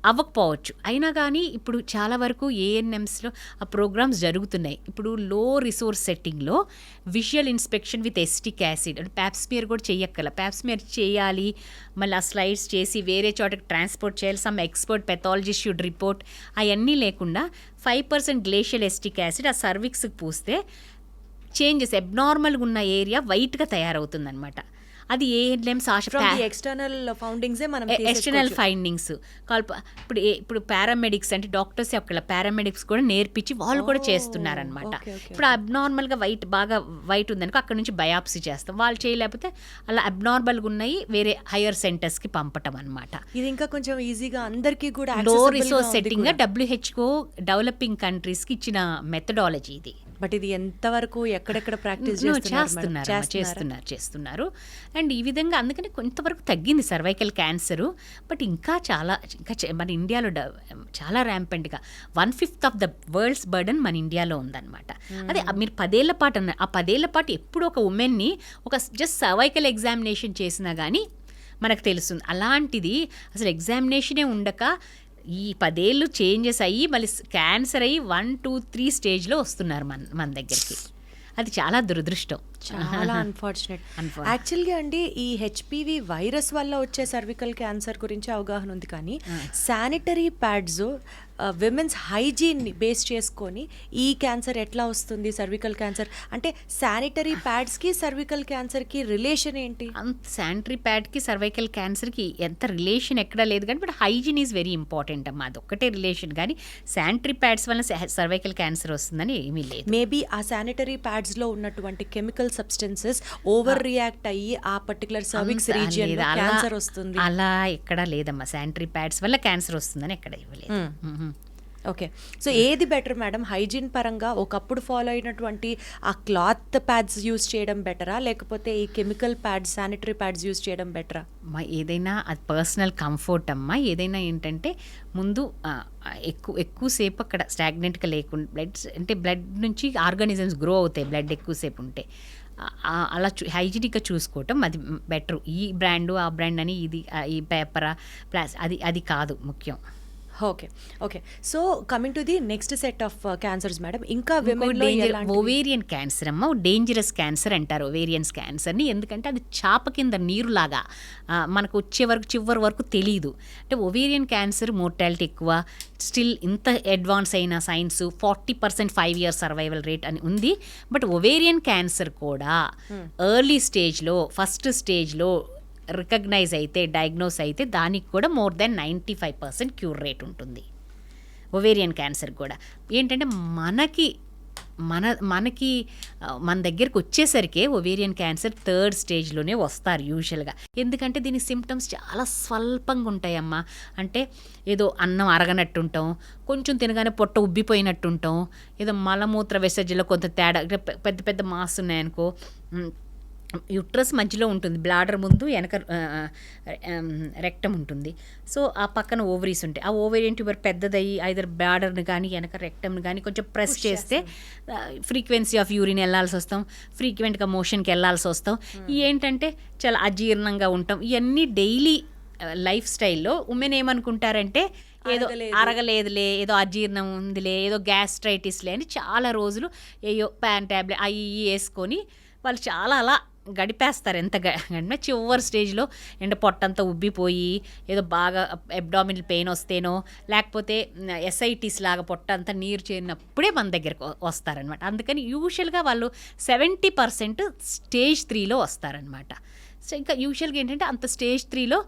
అవ్వకపోవచ్చు. అయినా కానీ ఇప్పుడు చాలా వరకు ఏఎన్ఎంస్లో ఆ ప్రోగ్రామ్స్ జరుగుతున్నాయి. ఇప్పుడు లో రిసోర్స్ సెట్టింగ్లో visual inspection with acetic acid అంటే ప్యాప్స్మియర్ కూడా చెయ్యక్కల. ప్యాప్స్మియర్ చేయాలి, మళ్ళీ ఆ స్లైడ్స్ చేసి వేరే చోటకి ట్రాన్స్పోర్ట్ చేయాలి, some expert pathologist should report, అవన్నీ లేకుండా 5% గ్లేషియల్ ఎస్టిక్ యాసిడ్ ఆ సర్విక్స్కి పూస్తే చేంజెస్ అబ్నార్మల్గా ఉన్న ఏరియా వైట్గా తయారవుతుందన్నమాట. అది ఏఎన్ఎంస్ ఎక్స్టర్నల్ ఫౌండింగ్సే మనం ఎక్స్టర్నల్ ఫైండింగ్స్ ఇప్పుడు పారామెడిక్స్ అంటే డాక్టర్స్ అక్కడ పారామెడిక్స్ కూడా నేర్పించి వాళ్ళు కూడా చేస్తున్నారనమాట. ఇప్పుడు అబ్నార్మల్గా బాగా వైట్ ఉందనుకో అక్కడ నుంచి బయాప్సీ చేస్తాం. వాళ్ళు చేయలేకపోతే అలా అబ్నార్మల్గా ఉన్నాయి వేరే హైయర్ సెంటర్స్కి పంపటం అనమాట. ఇది ఇంకా కొంచెం ఈజీగా అందరికీ కూడా లో రిసోర్స్ సెట్టింగ్ WHO డెవలపింగ్ కంట్రీస్కి ఇచ్చిన మెథడాలజీ ఇది. బట్ ఇది ఎంతవరకు ఎక్కడెక్కడ ప్రాక్టీస్ చేస్తున్నారు. అండ్ ఈ విధంగా అందుకని కొంతవరకు తగ్గింది సర్వైకల్ క్యాన్సరు. బట్ ఇంకా మన ఇండియాలో చాలా ర్యాంపెంట్గా 1/5 ఆఫ్ ద వరల్డ్స్ బర్డన్ మన ఇండియాలో ఉందన్నమాట. అదే మీరు 10 ఏళ్ల పాటు అన్నారు. ఆ 10 ఏళ్ల పాటు ఎప్పుడు ఒక ఉమెన్ని ఒక జస్ట్ సర్వైకల్ ఎగ్జామినేషన్ చేసినా కానీ మనకు తెలుస్తుంది. అలాంటిది అసలు ఎగ్జామినేషనే ఉండక ఈ 10 ఏళ్ళు చేంజెస్ అయ్యి మళ్ళీ క్యాన్సర్ అయ్యి 1, 2, 3 స్టేజ్లో వస్తున్నారు మన దగ్గరికి. అది చాలా దురదృష్టం, చాలా అన్ఫార్చునేట్. యాక్చువల్గా అండి ఈ హెచ్పివి వైరస్ వల్ల వచ్చే సర్వికల్ క్యాన్సర్ గురించి అవగాహన ఉంది, కానీ sanitary pads women's hygiene base చేసుకొని ఈ క్యాన్సర్ ఎట్లా వస్తుంది, సర్వికల్ క్యాన్సర్ అంటే శానిటరీ ప్యాడ్స్కి సర్వికల్ క్యాన్సర్కి రిలేషన్ ఏంటి? శానిటరీ ప్యాడ్కి సర్వైకల్ క్యాన్సర్కి ఎంత రిలేషన్ ఎక్కడా లేదు, కానీ but hygiene is very important అమ్మా. అదొక్కటే రిలేషన్, కానీ శానిటరీ ప్యాడ్స్ వల్ల సర్వైకల్ క్యాన్సర్ వస్తుందని ఏమీ లేదు. మేబీ ఆ శానిటరీ ప్యాడ్స్లో ఉన్నటువంటి కెమికల్ సబ్స్టెన్సెస్ ఓవర్ రియాక్ట్ అయ్యి ఆ పర్టికులర్ సర్విక్స్ రీజియన్ క్యాన్సర్ వస్తుంది అలా ఎక్కడా లేదమ్మా. శానిటరీ ప్యాడ్స్ వల్ల క్యాన్సర్ వస్తుందని ఎక్కడ ఇవ్వలేదు. ఓకే, సో ఏది బెటర్ మేడం హైజీన్ పరంగా? ఒకప్పుడు ఫాలో అయినటువంటి ఆ క్లాత్ ప్యాడ్స్ యూజ్ చేయడం బెటరా, లేకపోతే ఈ chemical pads sanitary pads use చేయడం బెటరా? ఏదైనా అది పర్సనల్ కంఫర్ట్ అమ్మా. ఏదైనా ఏంటంటే ముందు ఎక్కువసేపు అక్కడ స్టాగ్నెంట్గా లేకుండా బ్లడ్ నుంచి ఆర్గానిజమ్స్ గ్రో అవుతాయి బ్లడ్ ఎక్కువసేపు ఉంటే. అలా హైజీనిక్గా చూసుకోవటం అది బెటర్. ఈ బ్రాండు ఆ బ్రాండ్ అని ఇది ఈ పేపరా అది కాదు ముఖ్యం. Okay so coming to the next set of cancers madam, ఇంకా ఓవేరియన్ క్యాన్సర్ అమ్మ డేంజరస్ క్యాన్సర్ అంటారు ఓవేరియన్స్ క్యాన్సర్ని. ఎందుకంటే అది చాప కింద నీరులాగా మనకు చివరి వరకు తెలియదు. అంటే ఓవేరియన్ క్యాన్సర్ మోర్టాలిటీ ఎక్కువ, స్టిల్ ఇంత అడ్వాన్స్ అయిన సైన్స్ 40% 5 years సర్వైవల్ రేట్ అని ఉంది. బట్ ఓవేరియన్ క్యాన్సర్ కూడా ఎర్లీ స్టేజ్లో ఫస్ట్ స్టేజ్లో రికగ్నైజ్ అయితే డయాగ్నోస్ అయితే దానికి కూడా మోర్ దెన్ 95% క్యూర్ రేట్ ఉంటుంది. ఓవేరియన్ క్యాన్సర్ కూడా ఏంటంటే మన దగ్గరికి వచ్చేసరికి ఓవేరియన్ క్యాన్సర్ 3rd స్టేజ్లోనే వస్తారు యూజువల్గా. ఎందుకంటే దీని సిమ్టమ్స్ చాలా స్వల్పంగా ఉంటాయమ్మా. అంటే ఏదో అన్నం అరగనట్టుంటాం, కొంచెం తినగానే పొట్ట ఉబ్బిపోయినట్టుంటాం, ఏదో మలమూత్ర విసర్జనలో కొంత తేడా, పెద్ద పెద్ద మాస్ ఉన్నాయనుకో, యుట్రస్ మధ్యలో ఉంటుంది, బ్లాడర్ ముందు వెనక రెక్టమ్ ఉంటుంది. సో ఆ పక్కన ఓవరీస్ ఉంటాయి. ఆ ఓవేరియన్ ట్యూబర్ పెద్దదయ్యి ఐదర్ బ్లాడర్ని కానీ వెనక రెక్టమ్ని కానీ కొంచెం ప్రెస్ చేస్తే ఫ్రీక్వెన్సీ ఆఫ్ యూరిన్ వెళ్ళాల్సి వస్తాం, ఫ్రీక్వెంట్గా మోషన్కి వెళ్ళాల్సి వస్తాం. ఏంటంటే చాలా అజీర్ణంగా ఉంటాం. ఇవన్నీ డైలీ లైఫ్ స్టైల్లో ఉమెన్ ఏమనుకుంటారంటే ఏదో అరగలేదులే, ఏదో అజీర్ణం ఉందిలే, ఏదో గ్యాస్ట్రైటిస్లే అని చాలా రోజులు ఏయో ప్యాన్ ట్యాబ్లెట్ అవి వేసుకొని వాళ్ళు చాలా అలా గడిపేస్తారు ఎంత గడిపినా చివరి స్టేజ్లో పొట్టంతా ఉబ్బిపోయి ఏదో బాగా అబ్డామినల్ పెయిన్ వస్తేనో లేకపోతే ఎస్ఐటీస్ లాగా పొట్ట అంతా నీరు చేరినప్పుడే మన దగ్గరకు వస్తారనమాట. అందుకని యూజువల్గా వాళ్ళు 70% స్టేజ్ 3లో వస్తారనమాట. సో ఇంకా యూజువల్గా ఏంటంటే అంత స్టేజ్ 3లో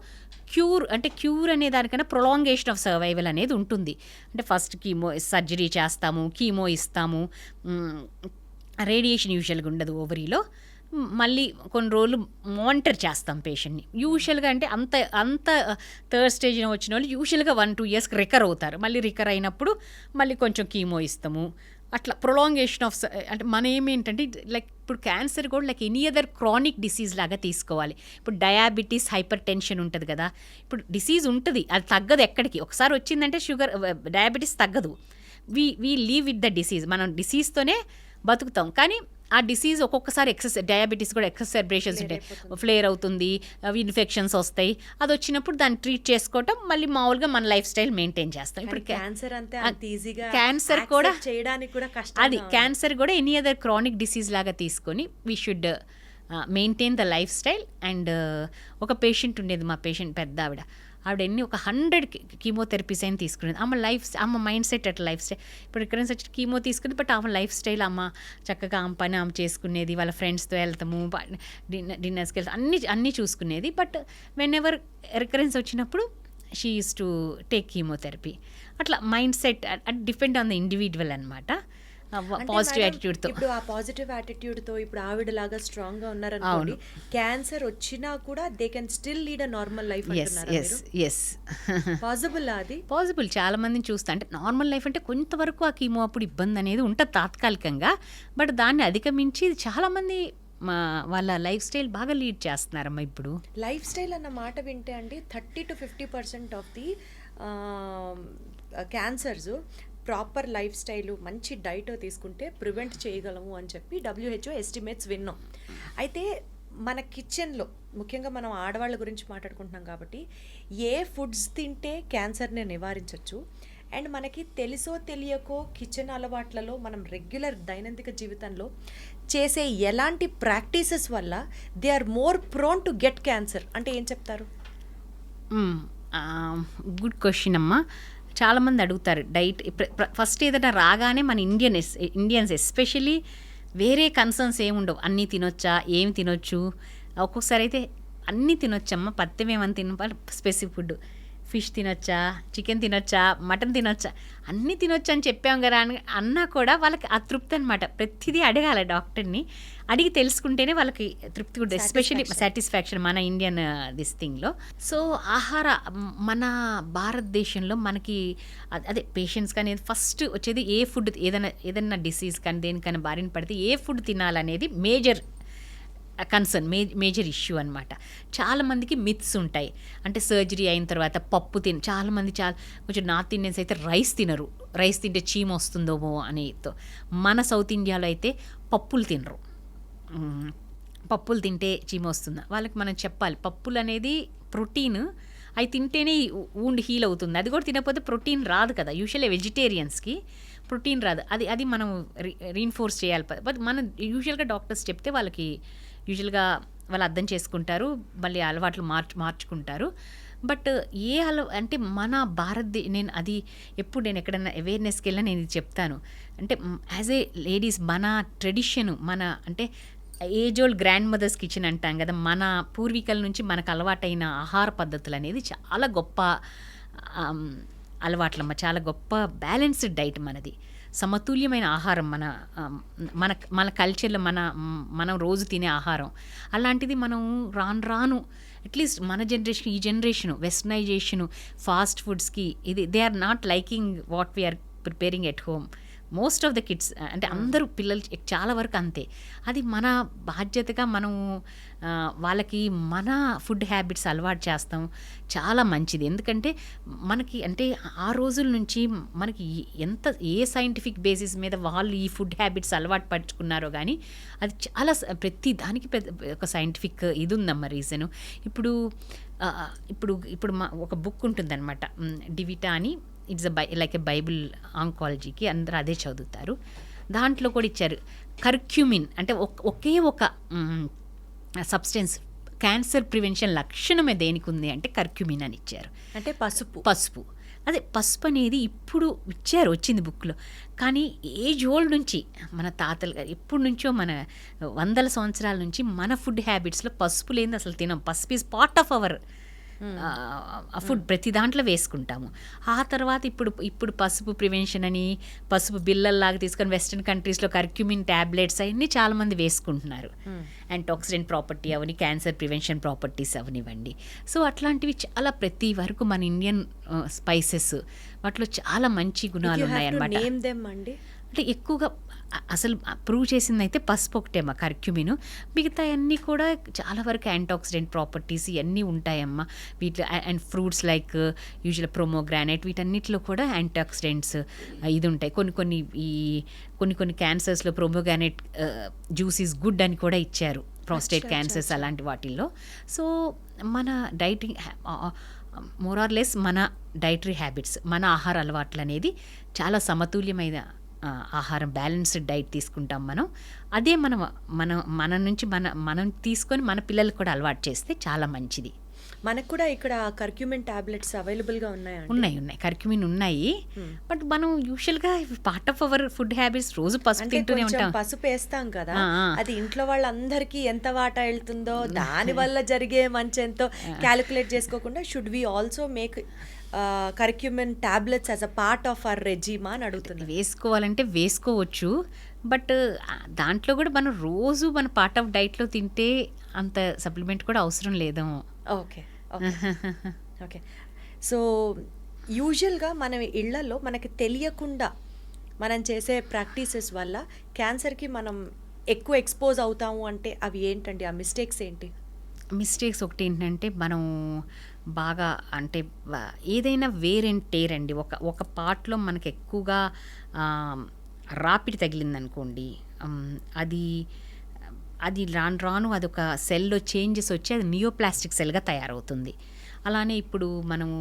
క్యూర్ అనే దానికన్నా ప్రొలాంగేషన్ ఆఫ్ సర్వైవల్ అనేది ఉంటుంది. అంటే ఫస్ట్ సర్జరీ చేస్తాము, కీమో ఇస్తాము, రేడియేషన్ యూజువల్గా ఉండదు ఓవరీలో, మళ్ళీ కొన్ని రోజులు మానిటర్ చేస్తాం పేషెంట్ని. యూజువల్గా అంటే అంత థర్డ్ స్టేజ్లో వచ్చిన వాళ్ళు యూజువల్గా 1-2 ఇయర్స్కి రికవర్ అవుతారు. మళ్ళీ రికవర్ అయినప్పుడు మళ్ళీ కొంచెం కీమో ఇస్తాము. అట్లా ప్రొలాంగేషన్ ఆఫ్ అంటే మన ఏమేంటంటే లైక్ ఇప్పుడు క్యాన్సర్ కూడా like any other chronic disease లాగా తీసుకోవాలి. ఇప్పుడు డయాబెటీస్, హైపర్ టెన్షన్ ఉంటుంది కదా, ఇప్పుడు డిసీజ్ ఉంటుంది, అది తగ్గదు ఎక్కడికి. ఒకసారి వచ్చిందంటే డయాబెటీస్ తగ్గదు. We leave with the disease. మనం డిసీజ్తోనే బతుకుతాం. కానీ ఆ డిసీజ్ ఒక్కొక్కసారి డయాబెటీస్ కూడా ఎక్సెసర్బేషన్స్ ఉంటాయి, ఫ్లేర్ అవుతుంది, ఇన్ఫెక్షన్స్ వస్తాయి. అది వచ్చినప్పుడు దాన్ని ట్రీట్ చేసుకోవటం, మళ్ళీ మామూలుగా మన లైఫ్ స్టైల్ మెయింటైన్ చేస్తాం. ఇప్పుడు క్యాన్సర్ అంతే ఈజీగా క్యాన్సర్ కూడా చేయడానికి కూడా కష్టం. అది క్యాన్సర్ కూడా ఎనీ అదర్ క్రానిక్ డిసీజ్ లాగా తీసుకొని we should maintain the life style. And ఒక పేషెంట్ ఉండేది, మా పేషెంట్ పెద్ద ఆవిడ ఒక 100 కీమోథెరపీస్ అయినా తీసుకునేది. ఆమె మైండ్ సెట్ అట్లా లైఫ్ స్టైల్. ఇప్పుడు ఎక్కడైనా వచ్చి కీమో తీసుకుని, బట్ ఆమె లైఫ్ స్టైల్ చక్కగా ఆమె పని ఆమె చేసుకునేది, వాళ్ళ ఫ్రెండ్స్తో వెళ్తాము, డిన్నర్స్కి వెళ్తాం, అన్నీ చూసుకునేది. బట్ వెన్ ఎవర్ రికరెన్స్ వచ్చినప్పుడు she use to take chemotherapy. అట్లా mindset depend on the individual అనమాట. పాజిటివ్ యాటిట్యూడ్తో. ఇప్పుడు ఆ పాజిటివ్ యాటిట్యూడ్తో ఇప్పుడు ఆవిడలాగా స్ట్రాంగ్గా ఉన్నారనుకోండి, క్యాన్సర్ వచ్చినా కూడా they can still lead a normal life. Yes possible. అది పాసిబుల్. చాలా మందిని చూస్తా. అంటే నార్మల్ లైఫ్ అంటే కొంతవరకు ఆ కీమో అప్పుడు ఇబ్బంది అనేది ఉంటుంది తాత్కాలికంగా, బట్ దాన్ని అధిగమించి చాలామంది వాళ్ళ లైఫ్ స్టైల్ బాగా లీడ్ చేస్తున్నారమ్మా. ఇప్పుడు లైఫ్ స్టైల్ అన్న మాట వింటే అండి 30-50% of the cancers proper life style, మంచి డైట్ తీసుకుంటే ప్రివెంట్ చేయగలము అని చెప్పి WHO ఎస్టిమేట్స్ విన్నాం. అయితే మన కిచెన్లో ముఖ్యంగా మనం ఆడవాళ్ళ గురించి మాట్లాడుకుంటున్నాం కాబట్టి ఏ ఫుడ్స్ తింటే క్యాన్సర్ని నివారించవచ్చు, అండ్ మనకి తెలుసో తెలియకో కిచెన్ అలవాట్లలో మనం రెగ్యులర్ దైనందిక జీవితంలో చేసే ఎలాంటి ప్రాక్టీసెస్ వల్ల they are more prone to get cancer అంటే ఏం చెప్తారు? గుడ్ క్వశ్చన్ అమ్మా. చాలామంది అడుగుతారు డైట్. ఫస్ట్ ఏదైనా రాగానే మన ఇండియన్స్ ఎస్పెషల్లీ వేరే కన్సర్న్స్ ఏముండవు. అన్నీ తినొచ్చా, ఏమి తినొచ్చు, ఒక్కొక్కసారి అయితే అన్నీ తినొచ్చమ్మా, పత్యమేమని తిన స్పెసిఫిక్ ఫుడ్, ఫిష్ తినొచ్చా, చికెన్ తినొచ్చా, మటన్ తినొచ్చా, అన్నీ తినొచ్చా అని చెప్పాం కదా అన్నా కూడా వాళ్ళకి అతృప్తి అనమాట. ప్రతిదీ అడగాలి డాక్టర్ని, అడిగి తెలుసుకుంటేనే వాళ్ళకి తృప్తి కూడా, ఎస్పెషల్లీ సాటిస్ఫాక్షన్ మన ఇండియన్ దిస్ థింగ్లో. సో మన భారతదేశంలో మనకి అదే పేషెంట్స్ కానీ ఫస్ట్ వచ్చేది ఏ ఫుడ్, ఏదైనా డిసీజ్ కానీ దేనికైనా బారిన పడితే ఏ ఫుడ్ తినాలనేది మేజర్ కన్సర్న్, మేజర్ ఇష్యూ అనమాట. చాలామందికి మిత్స్ ఉంటాయి. అంటే సర్జరీ అయిన తర్వాత పప్పు చాలామంది కొంచెం నార్త్ ఇండియన్స్ అయితే రైస్ తినరు, రైస్ తింటే చీమ వస్తుందేమో అనేతో. మన సౌత్ ఇండియాలో అయితే పప్పులు తినరు, పప్పులు తింటే చీమ వస్తుందా. వాళ్ళకి మనం చెప్పాలి పప్పులు అనేది ప్రోటీన్, అవి తింటేనే వూండ్ హీల్ అవుతుంది. అది కూడా తినకపోతే ప్రోటీన్ రాదు కదా. యూజువల్లీ వెజిటేరియన్స్కి ప్రోటీన్ రాదు. అది మనం రీఇన్ఫోర్స్ చేయాలి. బట్ మన యూజువల్గా డాక్టర్స్ చెప్తే వాళ్ళకి యూజువల్గా వాళ్ళు అర్థం చేసుకుంటారు, మళ్ళీ అలవాట్లు మార్చుకుంటారు. బట్ అంటే మన నేను అది ఎప్పుడు నేను ఎక్కడైనా అవేర్నెస్కి వెళ్ళినా నేను ఇది చెప్తాను. అంటే యాజ్ ఏ లేడీస్ మన ట్రెడిషన్, మన అంటే age old grandmothers kitchen అంటాం కదా, మన పూర్వీకుల నుంచి మనకు అలవాటైన ఆహార పద్ధతులు అనేది చాలా గొప్ప అలవాట్లమ్మ. చాలా గొప్ప బ్యాలెన్స్డ్ డైట్ మనది, సమతుల్యమైన ఆహారం మన కల్చర్లో మనం రోజు తినే ఆహారం. అలాంటిది మనం రాను అట్లీస్ట్ మన జనరేషన్, ఈ జనరేషను వెస్టర్నైజేషను, ఫాస్ట్ ఫుడ్స్కి they are not liking what we are preparing at home. Most of the kids అంటే అందరూ పిల్లలు చాలా వరకు అంతే. అది మన బాధ్యతగా మనం వాళ్ళకి మన ఫుడ్ హ్యాబిట్స్ అలవాటు చేస్తాం, చాలా మంచిది. ఎందుకంటే మనకి అంటే ఆ రోజుల నుంచి మనకి ఏ సైంటిఫిక్ బేసిస్ మీద వాళ్ళు ఈ ఫుడ్ హ్యాబిట్స్ అలవాటు పరుచుకున్నారో కానీ అది చాలా ప్రతి దానికి ఒక సైంటిఫిక్ ఇది ఉందమ్మా రీజను. ఇప్పుడు ఒక బుక్ ఉంటుందన్నమాట, డివిటా అని. ఇట్స్ లైక్ ఎ బైబుల్ ఆంకాలజీకి, అందరూ అదే చదువుతారు. దాంట్లో కూడా ఇచ్చారు కర్క్యూమిన్ అంటే ఒకే ఒక సబ్స్టెన్స్ క్యాన్సర్ ప్రివెన్షన్ లక్షణమే దేనికి ఉంది అంటే కర్క్యూమిన్ అని ఇచ్చారు. అంటే పసుపు అదే పసుపు అనేది ఇప్పుడు ఇచ్చారు, వచ్చింది బుక్లో. కానీ ఏజ్ ఓల్డ్ నుంచి మన తాతలు గారు ఎప్పటి నుంచో మన వందల సంవత్సరాల నుంచి మన ఫుడ్ హ్యాబిట్స్లో పసుపు లేనిది అసలు తినం. పసుపు is part of our food, ప్రతి దాంట్లో వేసుకుంటాము. ఆ తర్వాత ఇప్పుడు పసుపు ప్రివెన్షన్ అని పసుపు బిల్లల్లాగా తీసుకొని వెస్ట్రన్ కంట్రీస్లో కర్క్యూమిన్ ట్యాబ్లెట్స్ అవన్నీ చాలామంది వేసుకుంటున్నారు. యాంటాక్సిడెంట్ ప్రాపర్టీ అవని, క్యాన్సర్ ప్రివెన్షన్ ప్రాపర్టీస్ అవనివ్వండి. సో అట్లాంటివి చాలా ప్రతి వరకు మన ఇండియన్ స్పైసెస్ వాటిలో చాలా మంచి గుణాలు ఉన్నాయన్నమాట. అంటే ఎక్కువగా అసలు ప్రూవ్ చేసింది అయితే పసుపు ఒకటేమ్మా, కర్క్యూమిన్. మిగతా అన్నీ కూడా చాలా వరకు యాంటాక్సిడెంట్ ప్రాపర్టీస్ ఇవన్నీ ఉంటాయమ్మా వీటిలో. And fruits like usual pomegranate వీటన్నిటిలో కూడా యాంటాక్సిడెంట్స్ ఇది ఉంటాయి. కొన్ని క్యాన్సర్స్లో ప్రోమోగ్రానైట్ జ్యూస్ ఈజ్ గుడ్ అని కూడా ఇచ్చారు, ప్రాస్టేట్ క్యాన్సర్స్ అలాంటి వాటిల్లో. సో మన డైటింగ్ మోర్ ఆర్ లెస్ మన డైటరీ హ్యాబిట్స్, మన ఆహార అలవాట్లు అనేది చాలా సమతుల్యమైన ఆహారం, బ్యాలెన్స్డ్ డైట్ తీసుకుంటాం మనం. అదే మన నుంచి మనం తీసుకొని మన పిల్లలకు కూడా అలవాటు చేస్తే చాలా మంచిది. మనకు కూడా ఇక్కడ కర్క్యూమిన్ టాబ్లెట్స్ అవైలబుల్గా ఉన్నాయి కర్క్యూమిన్ ఉన్నాయి. బట్ మనం యూజువల్గా part of our food habits రోజు పసుపు తింటూనే ఉంటాం. పసుపు వేస్తాం కదా, అది ఇంట్లో వాళ్ళందరికీ ఎంత వాటా వెళ్తుందో దాని వల్ల జరిగే మంచి ఎంతో క్యాలిక్యులేట్ చేసుకోకుండా should we also make curcumin tablets as a part of our regimen అని అడుగుతుంది. వేసుకోవాలంటే వేసుకోవచ్చు, బట్ దాంట్లో కూడా మనం రోజు మన పార్ట్ ఆఫ్ డైట్లో తింటే అంత సప్లిమెంట్ కూడా అవసరం లేదేమో. Okay okay. సో యూజువల్గా మనం ఇళ్లలో మనకి తెలియకుండా మనం చేసే ప్రాక్టీసెస్ వల్ల క్యాన్సర్కి మనం ఎక్కువ ఎక్స్పోజ్ అవుతాము అంటే అవి ఏంటండి, ఆ మిస్టేక్స్ ఏంటి? మిస్టేక్స్ ఒకటి ఏంటంటే మనం బాగా అంటే ఏదైనా వేర్ అండ్ టేర్ అండి, ఒక పార్ట్లో మనకు ఎక్కువగా రాపిడి తగిలిందనుకోండి, అది రాను అదొక సెల్లో చేంజెస్ వచ్చి అది నియోప్లాస్టిక్ సెల్గా తయారవుతుంది. అలానే ఇప్పుడు మనము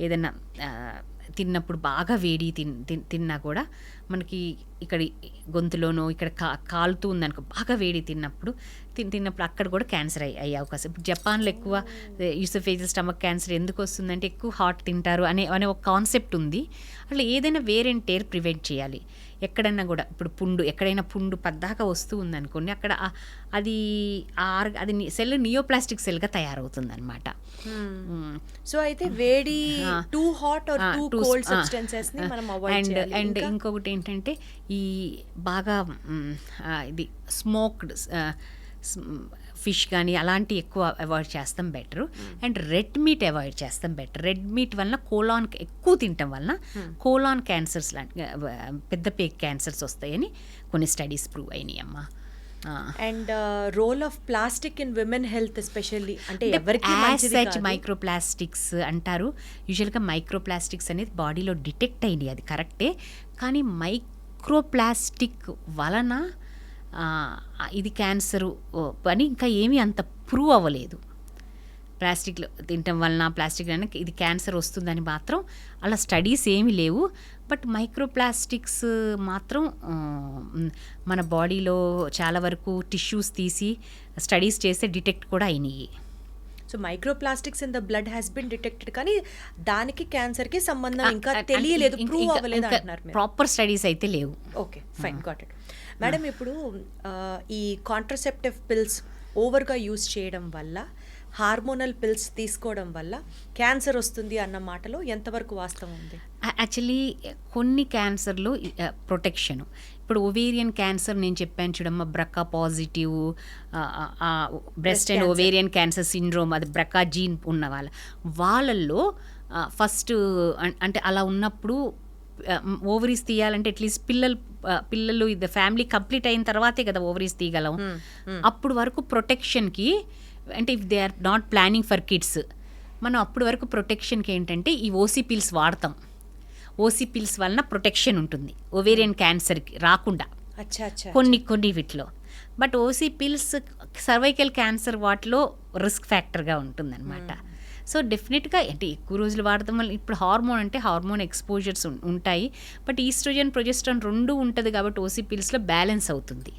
ఏదైనా తిన్నప్పుడు బాగా వేడి తిన్నా కూడా మనకి ఇక్కడ గొంతులోనో ఇక్కడ కాలుతూ ఉందనుకో, బాగా వేడి తిన్నప్పుడు అక్కడ కూడా క్యాన్సర్ అయ్యే అవకాశం. ఇప్పుడు జపాన్లో ఎక్కువ యూసోఫేజియల్ స్టమక్ క్యాన్సర్ ఎందుకు వస్తుందంటే ఎక్కువ హాట్ తింటారు అనే ఒక కాన్సెప్ట్ ఉంది. అట్లా ఏదైనా వేర్ అండ్ టేర్ ప్రివెంట్ చేయాలి. ఎక్కడన్నా కూడా ఇప్పుడు ఎక్కడైనా పుండు పద్దాకా వస్తూ ఉందనుకోండి, అక్కడ అది సెల్ నియోప్లాస్టిక్ సెల్గా తయారవుతుంది అనమాట. సో అయితే వేడి, too hot or two cold substances ని మనం అవాయిడ్ చేయాలి. అండ్ ఇంకొకటి ఏంటంటే ఈ బాగా ఇది స్మోక్డ్ ఫిష్ కానీ అలాంటి ఎక్కువ అవాయిడ్ చేస్తాం better. And red meat avoid చేస్తాం బెటర్. రెడ్ మీట్ వలన కోలాన్ ఎక్కువ తినటం వలన కోలాన్ క్యాన్సర్స్ లాంటి పెద్ద పేక్ క్యాన్సర్స్ వస్తాయని కొన్ని స్టడీస్ ప్రూవ్ అయినాయి అమ్మా. And role of plastic in women health especially అంటే ఎవరికి మైక్రోప్లాస్టిక్స్ అంటారు. యూజువల్గా మైక్రోప్లాస్టిక్స్ అనేది బాడీలో డిటెక్ట్ అయింది, అది కరెక్టే. కానీ మైక్రోప్లాస్టిక్ వలన ఇది క్యాన్సరు అని ఇంకా ఏమీ అంత ప్రూవ్ అవ్వలేదు. ప్లాస్టిక్లో తినటం వలన ప్లాస్టిక్ ఇది క్యాన్సర్ వస్తుందని మాత్రం అలా స్టడీస్ ఏమీ లేవు. బట్ మైక్రోప్లాస్టిక్స్ మాత్రం మన బాడీలో చాలా వరకు టిష్యూస్ తీసి స్టడీస్ చేస్తే డిటెక్ట్ కూడా అయినాయి. So microplastics in the blood has been detected, కానీ దానికి క్యాన్సర్కి సంబంధం ఇంకా తెలియలేదు, ప్రూవ్ అవ్వలేదు అంటున్నారు. ప్రాపర్ స్టడీస్ అయితే లేవు. Okay fine, got it. Madam, ఇప్పుడు ఈ కాంట్రసెప్టివ్ పిల్స్ ఓవర్గా యూజ్ చేయడం వల్ల, హార్మోనల్ పిల్స్ తీసుకోవడం వల్ల క్యాన్సర్ వస్తుంది అన్న మాటలో ఎంతవరకు వాస్తవం ఉంది? యాక్చువల్లీ కొన్ని క్యాన్సర్లో ప్రొటెక్షన్, ఇప్పుడు ఓవేరియన్ క్యాన్సర్ నేను చెప్పాను చూడమ్మా, బ్రకా positive, breast and ovarian cancer syndrome, అది బ్రకా జీన్ ఉన్న వాళ్ళల్లో ఫస్ట్ అంటే అలా ఉన్నప్పుడు ఓవరీస్ తీయాలంటే అట్లీస్ట్ పిల్లలు ఇది ఫ్యామిలీ కంప్లీట్ అయిన తర్వాతే కదా ఓవరీస్ తీయగలం. అప్పుడు వరకు ప్రొటెక్షన్కి అంటే if they are not planning for kids, మనం అప్పుడు వరకు ప్రొటెక్షన్కి ఏంటంటే ఈ ఓసీ పిల్స్ వాడతాం. ఓసీ పిల్స్ వలన ప్రొటెక్షన్ ఉంటుంది ఓవేరియన్ క్యాన్సర్కి రాకుండా కొన్ని వీటిలో. But OC pills cervical cancer వాటిలో రిస్క్ ఫ్యాక్టర్గా ఉంటుందన్నమాట. సో డెఫినెట్గా అంటే ఎక్కువ రోజులు వాడటం వల్ల ఇప్పుడు హార్మోన్ అంటే హార్మోన్ ఎక్స్పోజర్స్ ఉంటాయి, బట్ ఈస్ట్రోజన్ ప్రొజెస్ట్రాన్ రెండు ఉంటుంది కాబట్టి ఓసీ పిల్స్లో బ్యాలెన్స్ అవుతుంది.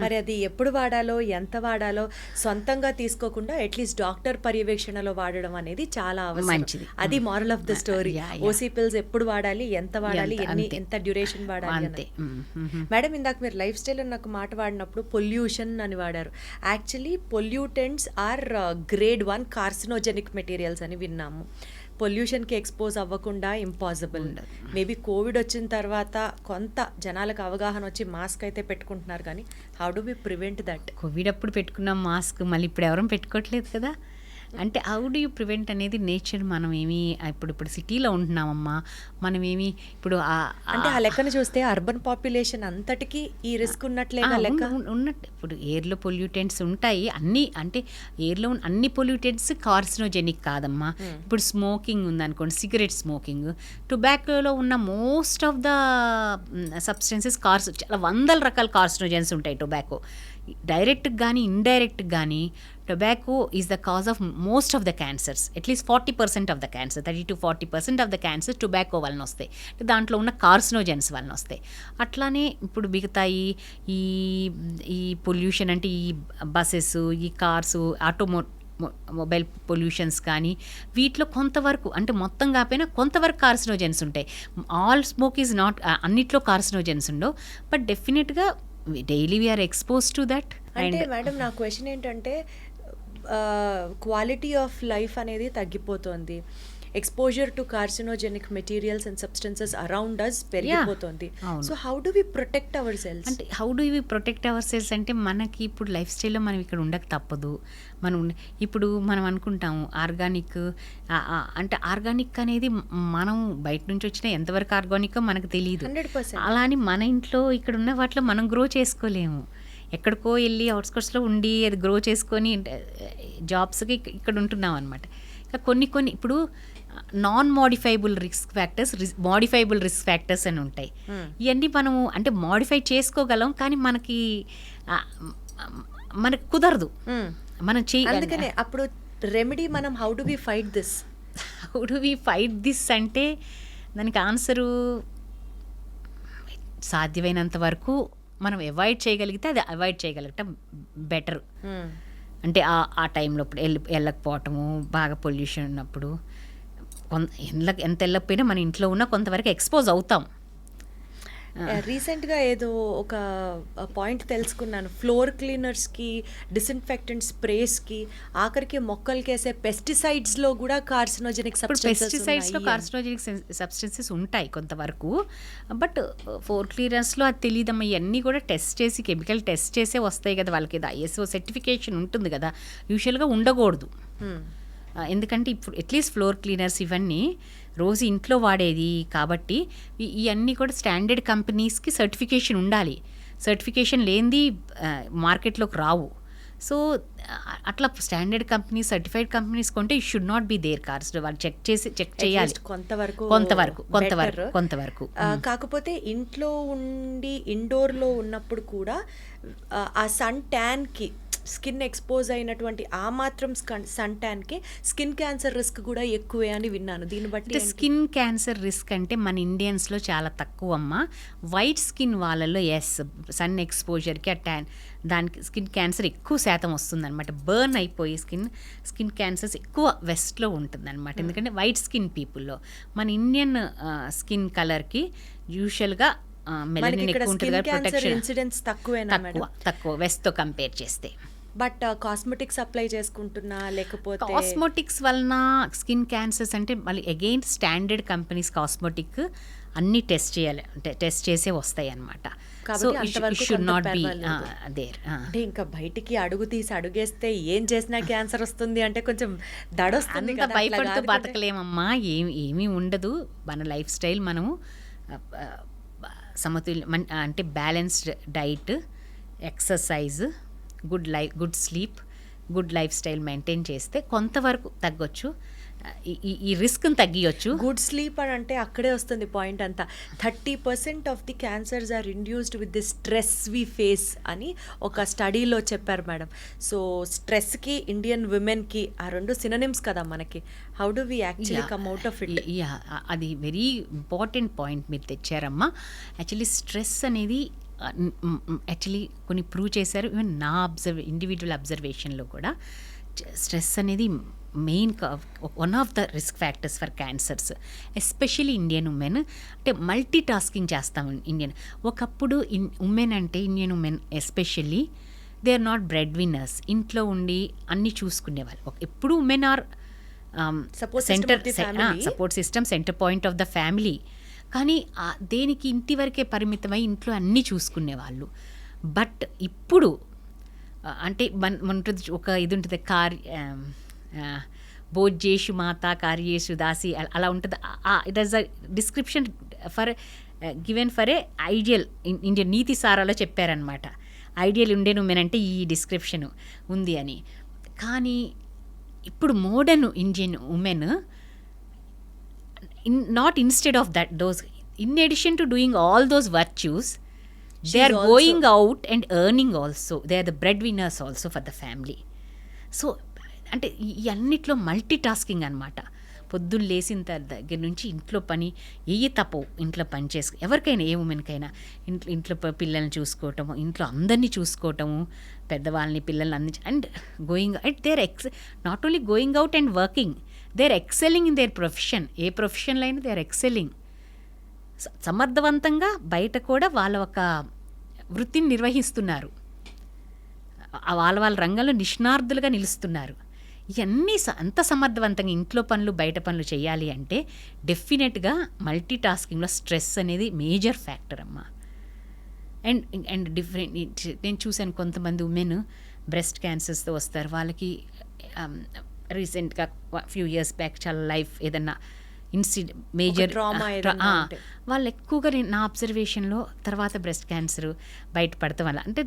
మరి అది ఎప్పుడు వాడాలో, ఎంత వాడాలో సొంతంగా తీసుకోకుండా అట్లీస్ట్ డాక్టర్ పర్యవేక్షణలో వాడడం అనేది చాలా అవసరం. మంచిది. అది moral of the story. Yeah. OC pills ఎప్పుడు వాడాలి, ఎంత వాడాలి, ఎంత డ్యూరేషన్ వాడాలి అంతే. అన్నది. మేడం, ఇందాక మీరు లైఫ్ స్టైల్ అని ఒక మాట వాడినప్పుడు పొల్యూషన్ అని వాడారు. Actually pollutants are grade 1 carcinogenic materials అని విన్నాము. పొల్యూషన్కి ఎక్స్పోజ్ అవ్వకుండా ఇంపాసిబుల్. మేబీ కోవిడ్ వచ్చిన తర్వాత కొంత జనాలకు అవగాహన వచ్చి మాస్క్ అయితే పెట్టుకుంటున్నారు, కానీ how do we prevent that? Covid అప్పుడు పెట్టుకున్న మాస్క్ మళ్ళీ ఇప్పుడు ఎవరూ పెట్టుకోవట్లేదు కదా. అంటే హౌ డు యూ ప్రివెంట్ అనేది నేచర్. మనం ఏమి ఇప్పుడు సిటీలో ఉంటున్నామమ్మా, మనం ఏమి ఇప్పుడు అంటే ఆ లెక్కను చూస్తే అర్బన్ పాపులేషన్ అంతటికి ఈ రిస్క్ ఉన్నట్లేగా లెక్క. ఉన్నట్టు ఇప్పుడు ఎయిర్లో పొల్యూటెంట్స్ ఉంటాయి అన్నీ. అంటే ఎయిర్లో అన్ని పొల్యూటెంట్స్ కార్సినోజెనిక్ కాదమ్మా. ఇప్పుడు స్మోకింగ్ ఉందనుకోండి, సిగరెట్ స్మోకింగ్, టొబాకోలో ఉన్న మోస్ట్ ఆఫ్ ద సబ్స్టెన్సెస్ చాలా వందల రకాల కార్సినోజెన్స్ ఉంటాయి టొబాకో. డైరెక్ట్ కానీ ఇండైరెక్ట్ కానీ tobacco is the cause of most of the cancers. At least 40% of the cancer, 30-40% of the cancer tobacco వలన వస్తాయి. దాంట్లో ఉన్న కార్సినోజెన్స్ వలన వస్తాయి. అట్లానే ఇప్పుడు మిగతాయి ఈ పొల్యూషన్ అంటే ఈ బస్సెస్, ఈ కార్స్, మొబైల్ పొల్యూషన్స్ కానీ వీటిలో కొంతవరకు, అంటే మొత్తం కాకపోయినా కొంతవరకు కార్సినోజెన్స్ ఉంటాయి. ఆల్ స్మోక్ ఈజ్ నాట్, అన్నిట్లో కార్సినోజెన్స్ ఉండవు. బట్ డెఫినెట్గా daily we are expose to that. అంటే మేడం, నా క్వశ్చన్ ఏంటంటే క్వాలిటీ ఆఫ్ లైఫ్ అనేది తగ్గిపోతుంది. Exposure to carcinogenic materials and substances around us పెరిగిపోతుంది. So how do we protect our cells? అంటే how do we protect our cells అంటే మనకి ఇప్పుడు లైఫ్ స్టైల్లో మనం ఇక్కడ ఉండక తప్పదు. ఇప్పుడు మనం అనుకుంటాము ఆర్గానిక్, అంటే ఆర్గానిక్ అనేది మనం బయట నుంచి వచ్చిన ఎంతవరకు ఆర్గానిక్ మనకు తెలియదు. 100%. అలా అని మన ఇంట్లో ఇక్కడ ఉన్న వాటిలో మనం గ్రో చేసుకోలేము. ఎక్కడికో వెళ్ళి అవుట్స్కట్స్లో ఉండి అది గ్రో చేసుకొని జాబ్స్కి ఇక్కడ ఉంటున్నాం అనమాట. కొన్ని ఇప్పుడు non modifiable risk factors, modifiable risk factors అని ఉంటాయి. ఇవన్నీ మనము అంటే మోడిఫై చేసుకోగలం, కానీ మనకి కుదరదు. మనం అందుకనే అప్పుడు రెమెడీ మనం how do we fight this అంటే దానికి ఆన్సరు సాధ్యమైనంత వరకు మనం అవాయిడ్ చేయగలిగితే అది అవాయిడ్ చేయగలగటం బెటర్. అంటే ఆ టైంలో ఇప్పుడు వెళ్ళకపోవటము, బాగా పొల్యూషన్ ఉన్నప్పుడు ఎంత వెళ్ళకపోయినా మన ఇంట్లో ఉన్న కొంతవరకు ఎక్స్పోజ్ అవుతాం. రీసెంట్గా ఏదో ఒక పాయింట్ తెలుసుకున్నాను. ఫ్లోర్ క్లీనర్స్కి, డిస్ఇన్ఫెక్టెంట్ స్ప్రేస్కి, ఆఖరికి మొక్కలకి వేసే పెస్టిసైడ్స్లో కూడా కార్సినోజెనిక్ పెస్టిసైడ్స్లో కార్సినోజెనిక్ సబ్స్టెన్సెస్ ఉంటాయి కొంతవరకు. బట్ ఫ్లోర్ క్లీనర్స్లో అది తెలియదమ్మా. ఇవన్నీ కూడా టెస్ట్ చేసి, కెమికల్ టెస్ట్ చేసే వస్తాయి కదా. వాళ్ళకి ఐఎస్ఓ సర్టిఫికేషన్ ఉంటుంది కదా. యూజువల్గా ఉండకూడదు. ఎందుకంటే ఇప్పుడు అట్లీస్ట్ ఫ్లోర్ క్లీనర్స్ ఇవన్నీ రోజు ఇంట్లో వాడేది కాబట్టి ఇవన్నీ కూడా స్టాండర్డ్ కంపెనీస్కి సర్టిఫికేషన్ ఉండాలి. సర్టిఫికేషన్ లేనిది మార్కెట్లోకి రావు. సో అట్లా స్టాండర్డ్ కంపెనీస్, సర్టిఫైడ్ కంపెనీస్ కొంటే it should not be there cars. వాళ్ళు చెక్ చేయాలి కొంతవరకు. కాకపోతే ఇంట్లో ఉండి ఇండోర్లో ఉన్నప్పుడు కూడా ఆ సన్ ట్యాన్కి, స్కిన్ ఎక్స్పోజ్ అయినటువంటి ఆ మాత్రం సన్ ట్యాన్కి స్కిన్ క్యాన్సర్ రిస్క్ కూడా ఎక్కువే అని విన్నాను. దీన్ని బట్టి స్కిన్ క్యాన్సర్ రిస్క్ అంటే మన ఇండియన్స్లో చాలా తక్కువ అమ్మ. వైట్ స్కిన్ వాళ్ళలో సన్ ఎక్స్పోజర్కి దానికి స్కిన్ క్యాన్సర్ ఎక్కువ శాతం వస్తుందన్నమాట. బర్న్ అయిపోయి స్కిన్ క్యాన్సర్స్ ఎక్కువ వెస్ట్లో ఉంటుందన్నమాట. ఎందుకంటే వైట్ స్కిన్ పీపుల్లో. మన ఇండియన్ స్కిన్ కలర్కి యూజువల్గా మెలనిన్ ఎక్కువ ఉంటుంది కదా, ప్రొటెక్షన్ ఇన్సిడెంట్స్ తక్కువ వెస్ట్తో కంపేర్ చేస్తే. బట్ కాస్మెటిక్స్ అప్లై చేసుకుంటున్నా, లేకపోతే కాస్మెటిక్స్ వలన స్కిన్ క్యాన్సర్స్ అంటే మళ్ళీ అగైన్ స్టాండర్డ్ కంపెనీస్ కాస్మెటిక్ అన్నీ టెస్ట్ చేయాలి, టెస్ట్ చేసే వస్తాయి అన్నమాట. So it should not be there. అంటే ఇంకా బయటికి అడుగు తీసి అడుగేస్తే ఏం చేసినా క్యాన్సర్ వస్తుంది అంటే కొంచెం దడొస్తుంది కదా. భయపడుతూ బతకలేమమ్మా. ఏమీ ఉండదు. మన లైఫ్ స్టైల్ మనము సమతుల్యం అంటే balanced diet, exercise, good sleep, good life style maintain చేస్తే కొంతవరకు తగ్గొచ్చు. ఈ రిస్క్ని తగ్గియొచ్చు. గుడ్ స్లీప్ అని అంటే అక్కడే వస్తుంది పాయింట్ అంతా. 30% of the cancers are induced with the stress we face అని ఒక స్టడీలో చెప్పారు మేడం. సో స్ట్రెస్కి, ఇండియన్ విమెన్కి ఆ రెండు సినోనిమ్స్ కదా మనకి. How do we actually come out of it? అది వెరీ ఇంపార్టెంట్ పాయింట్ మీరు తెచ్చారమ్మా. యాక్చువల్లీ స్ట్రెస్ అనేది యాక్చువల్లీ కొన్ని ప్రూవ్ చేశారు. ఈవెన్ నా ఇండివిజువల్ అబ్జర్వేషన్లో కూడా స్ట్రెస్ అనేది main one of the risk factors for cancers, especially Indian women. అంటే మల్టీ టాస్కింగ్ చేస్తాం ఇండియన్. ఒకప్పుడు ఉమెన్ అంటే Indian women especially they are not breadwinners. ఇంట్లో ఉండి అన్నీ చూసుకునేవాళ్ళు. ఎప్పుడు women are support system, centre point of the family. కానీ దేనికి ఇంటి వరకే పరిమితమై ఇంట్లో అన్నీ చూసుకునేవాళ్ళు. బట్ ఇప్పుడు అంటే ఉంటుంది ఒక ఇది ఉంటుంది, భోజ్యేషు మాత కార్యేషు దాసి, అలా ఉంటుంది. It is a description for given for a ideal Indian నీతి సారాలో చెప్పారనమాట. ఐడియల్ ఇండియన్ ఉమెన్ అంటే ఈ డిస్క్రిప్షన్ ఉంది అని. కానీ ఇప్పుడు modern Indian women not instead of that, those in addition to doing all those virtues, they are going out and earning also. They are the breadwinners also for the family. So అంటే ఈ అన్నిట్లో multi tasking అనమాట. పొద్దున్న లేచిన దగ్గర నుంచి ఇంట్లో పని తప్పవు. ఇంట్లో పని ఎవరికైనా, ఏ ఉమెన్కైనా ఇంట్లో పిల్లల్ని చూసుకోవటము, ఇంట్లో అందరినీ చూసుకోవటము, పెద్దవాళ్ళని పిల్లల్ని అందించి, and going and they are not only going out and working, they are excelling in their profession. ఏ ప్రొఫెషన్లో అయినా దే ఆర్ ఎక్సెలింగ్. సమర్థవంతంగా బయట కూడా వాళ్ళ ఒక వృత్తిని నిర్వహిస్తున్నారు. వాళ్ళ రంగంలో నిష్ణార్థులుగా నిలుస్తున్నారు. ఇవన్నీ అంత సమర్థవంతంగా ఇంట్లో పనులు బయట పనులు చేయాలి అంటే డెఫినెట్గా మల్టీ టాస్కింగ్లో స్ట్రెస్ అనేది మేజర్ ఫ్యాక్టర్ అమ్మ. అండ్ డిఫరెంట్ నేను చూశాను కొంతమంది ఉమెన్ బ్రెస్ట్ క్యాన్సర్స్తో వస్తారు. వాళ్ళకి రీసెంట్గా ఫ్యూ ఇయర్స్ బ్యాక్ చాలా లైఫ్ ఏదన్నా మేజర్ వాళ్ళు ఎక్కువగా నా అబ్జర్వేషన్లో తర్వాత బ్రెస్ట్ క్యాన్సర్ బయటపడతాం వల్ల. అంటే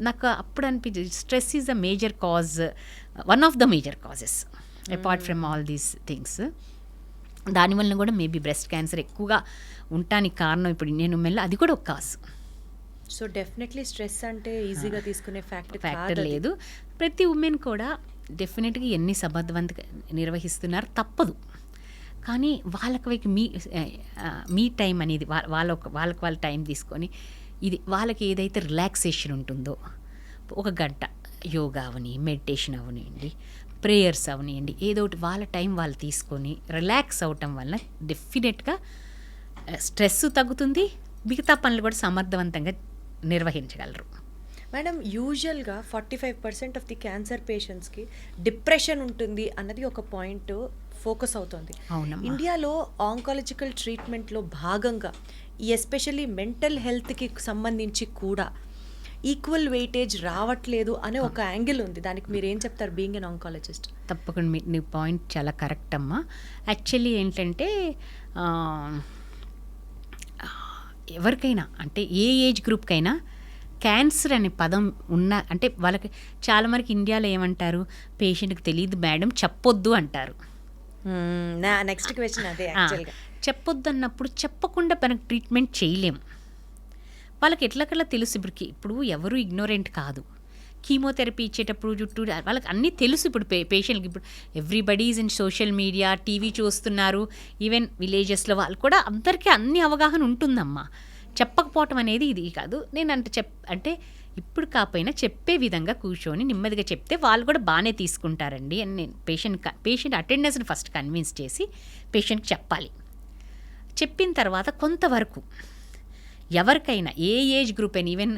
నాకు అప్పుడు అనిపించింది stress is the major cause, one of the major causes apart from all these things. దానివల్ల కూడా మేబీ బ్రెస్ట్ క్యాన్సర్ ఎక్కువగా ఉండటానికి కారణం ఇప్పుడు ఇండియన్ ఉమెన్లో అది కూడా ఒక కాజ్. సో డెఫినెట్లీ స్ట్రెస్ అంటే ఈజీగా తీసుకునే ఫ్యాక్టర్ లేదు. ప్రతి ఉమెన్ కూడా డెఫినెట్గా ఎన్ని సమర్థవంతంగా నిర్వహిస్తున్నారు తప్పదు. కానీ వాళ్ళకి మీ టైం అనేది వాళ్ళకి టైం తీసుకొని ఇది వాళ్ళకి ఏదైతే రిలాక్సేషన్ ఉంటుందో, ఒక గంట యోగా అవని, మెడిటేషన్ అవనివ్వండి, ప్రేయర్స్ అవనివ్వండి, ఏదో ఒకటి వాళ్ళ టైం వాళ్ళు తీసుకొని రిలాక్స్ అవటం వల్ల డెఫినెట్గా స్ట్రెస్ తగ్గుతుంది. మిగతా పనులు కూడా సమర్థవంతంగా నిర్వహించగలరు. మేడం, యూజువల్గా 45% ఆఫ్ ది క్యాన్సర్ పేషెంట్స్కి డిప్రెషన్ ఉంటుంది అన్నది ఒక పాయింట్ ఫోకస్ అవుతుంది. ఇండియాలో ఆంకాలజికల్ ట్రీట్మెంట్లో భాగంగా ఎస్పెషల్లీ మెంటల్ హెల్త్కి సంబంధించి కూడా ఈక్వల్ వెయిటేజ్ రావట్లేదు అనే ఒక యాంగిల్ ఉంది. దానికి మీరు ఏం చెప్తారు బీయింగ్ ఎన్ ఆంకాలజిస్ట్? తప్పకుండా నీ పాయింట్ చాలా కరెక్ట్ అమ్మా. యాక్చువల్లీ ఏంటంటే ఎవరికైనా అంటే ఏ ఏజ్ గ్రూప్కైనా క్యాన్సర్ అనే పదం అంటే వాళ్ళకి చాలా వరకు ఇండియాలో ఏమంటారు, పేషెంట్కి తెలియదు మేడం చెప్పొద్దు అంటారు. నెక్స్ట్ క్వశ్చన్ అదే. చెప్పొద్దు అన్నప్పుడు చెప్పకుండా మనకు ట్రీట్మెంట్ చేయలేము. వాళ్ళకి ఎట్లకల్లా తెలుసు. ఇప్పుడు ఎవరు ఇగ్నోరెంట్ కాదు. కీమోథెరపీ ఇచ్చేటప్పుడు జుట్టు వాళ్ళకి అన్నీ తెలుసు. ఇప్పుడు పేషెంట్కి ఇప్పుడు everybody is in social media, TV చూస్తున్నారు. ఈవెన్ విలేజెస్లో వాళ్ళు కూడా అందరికీ అన్ని అవగాహన ఉంటుందమ్మా. చెప్పకపోవటం అనేది ఇది కాదు. నేను అంటే ఇప్పుడు కాకపోయినా చెప్పే విధంగా కూర్చొని నెమ్మదిగా చెప్తే వాళ్ళు కూడా బాగానే తీసుకుంటారండి అని నేను పేషెంట్ అటెండెన్స్ని ఫస్ట్ కన్విన్స్ చేసి పేషెంట్కి చెప్పాలి. చెప్పిన తర్వాత కొంతవరకు ఎవరికైనా ఏ ఏజ్ గ్రూప్ అయినా, ఈవెన్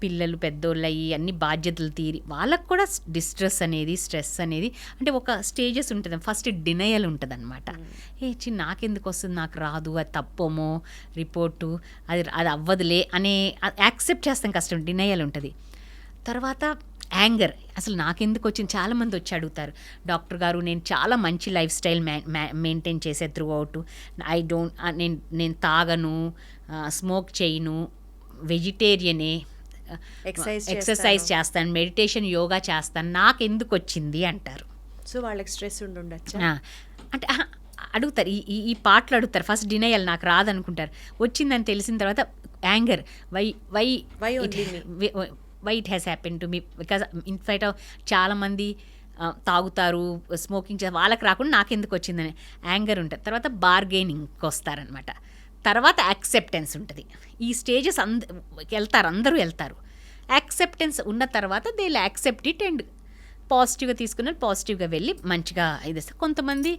పిల్లలు పెద్దోళ్ళు అయ్యి అన్ని బాధ్యతలు తీరి వాళ్ళకు కూడా స్ట్రెస్ అనేది అంటే ఒక స్టేజెస్ ఉంటుంది. ఫస్ట్ డినయల్ ఉంటుంది అనమాట. నాకెందుకు వస్తుంది, నాకు రాదు, అది తప్పమో రిపోర్టు, అది అవ్వదులే అనే యాక్సెప్ట్ చేస్తాం కష్టం. డినయల్ ఉంటుంది. తర్వాత యాంగర్, అసలు నాకెందుకు వచ్చింది. చాలామంది వచ్చి అడుగుతారు, డాక్టర్ గారు నేను చాలా మంచి లైఫ్ స్టైల్ మెయింటైన్ చేసే త్రూ అవుట్, నేను తాగను, స్మోక్ చేయను, వెజిటేరియనే, ఎక్సర్సైజ్ చేస్తాను, మెడిటేషన్ యోగా చేస్తాను, నాకెందుకు వచ్చింది అంటారు. సో వాళ్ళకి స్ట్రెస్ ఉండొచ్చు అంటే అడుగుతారు. ఈ పాటలు అడుగుతారు. ఫస్ట్ డినయల్, నాకు రాదనుకుంటారు. వచ్చిందని తెలిసిన తర్వాత anger, why it has happen to me, because ఇన్ఫైట్ చాలామంది తాగుతారు, స్మోకింగ్ చేస్తారు, వాళ్ళకి రాకుండా నాకెందుకు వచ్చిందని యాంగర్ ఉంటుంది. తర్వాత బార్గెనింగ్కి వస్తారనమాట. తర్వాత యాక్సెప్టెన్స్ ఉంటుంది. ఈ స్టేజెస్ అందరూ వెళ్తారు. యాక్సెప్టెన్స్ ఉన్న తర్వాత they will accept it and పాజిటివ్గా తీసుకున్నారు, పాజిటివ్గా వెళ్ళి మంచిగా ఇది. కొంతమంది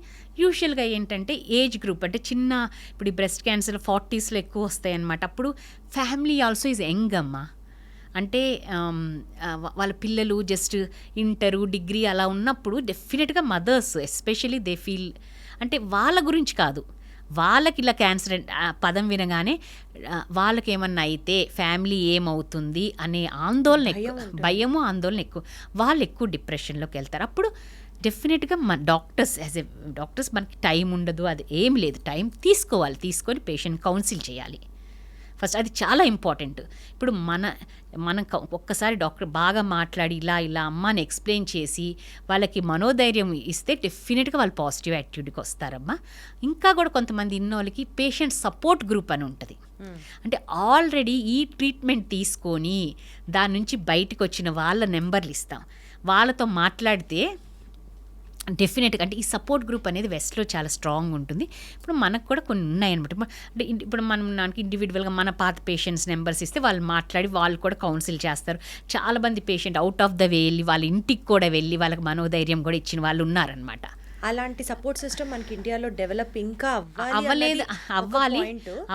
యూజువల్గా ఏంటంటే ఏజ్ గ్రూప్ అంటే చిన్న, ఇప్పుడు ఈ బ్రెస్ట్ క్యాన్సర్ 40sలో ఎక్కువ వస్తాయి అన్నమాట. అప్పుడు ఫ్యామిలీ ఆల్సో ఈజ్ యంగ్ అమ్మ. అంటే వాళ్ళ పిల్లలు జస్ట్ ఇంటరు డిగ్రీ అలా ఉన్నప్పుడు డెఫినెట్గా మదర్స్ ఎస్పెషలీ దే ఫీల్, అంటే వాళ్ళ గురించి కాదు, వాళ్ళకి ఇలా క్యాన్సర్ పదం వినగానే వాళ్ళకి ఏమన్నా అయితే ఫ్యామిలీ ఏమవుతుంది అనే ఆందోళన ఎక్కువ, భయము ఆందోళన ఎక్కువ, వాళ్ళు ఎక్కువ డిప్రెషన్లోకి వెళ్తారు. అప్పుడు డెఫినెట్గా డాక్టర్స్ మనకి టైం ఉండదు, అది ఏం లేదు, టైం తీసుకోవాలి, తీసుకొని పేషెంట్ కౌన్సిల్ చేయాలి ఫస్ట్, అది చాలా ఇంపార్టెంట్. ఇప్పుడు మనం ఒక్కసారి డాక్టర్ బాగా మాట్లాడి ఇలా అమ్మని ఎక్స్ప్లెయిన్ చేసి వాళ్ళకి మనోధైర్యం ఇస్తే డెఫినెట్గా వాళ్ళు పాజిటివ్ యాటిట్యూడ్కి వస్తారమ్మా. ఇంకా కూడా కొంతమంది వాళ్ళకి పేషెంట్ సపోర్ట్ గ్రూప్ అని ఉంటుంది. అంటే ఆల్రెడీ ఈ ట్రీట్మెంట్ తీసుకొని దాని నుంచి బయటకు వచ్చిన వాళ్ళ నెంబర్లు ఇస్తాం, వాళ్ళతో మాట్లాడితే డెఫినెట్గా, అంటే ఈ సపోర్ట్ గ్రూప్ అనేది వెస్ట్లో చాలా స్ట్రాంగ్ ఉంటుంది. ఇప్పుడు మనకు కూడా కొన్ని ఉన్నాయన్నమాట. అంటే ఇప్పుడు మనం నాకు ఇండివిజువల్గా మన పాత పేషెంట్స్ నెంబర్స్ ఇస్తే వాళ్ళు మాట్లాడి వాళ్ళు కూడా కౌన్సిల్ చేస్తారు. చాలామంది patient out of the way వెళ్ళి వాళ్ళ ఇంటికి కూడా వెళ్ళి వాళ్ళకి మనోధైర్యం కూడా ఇచ్చిన వాళ్ళు ఉన్నారనమాట. అలాంటి సపోర్ట్ సిస్టమ్ మనకి ఇండియాలో డెవలప్ ఇంకా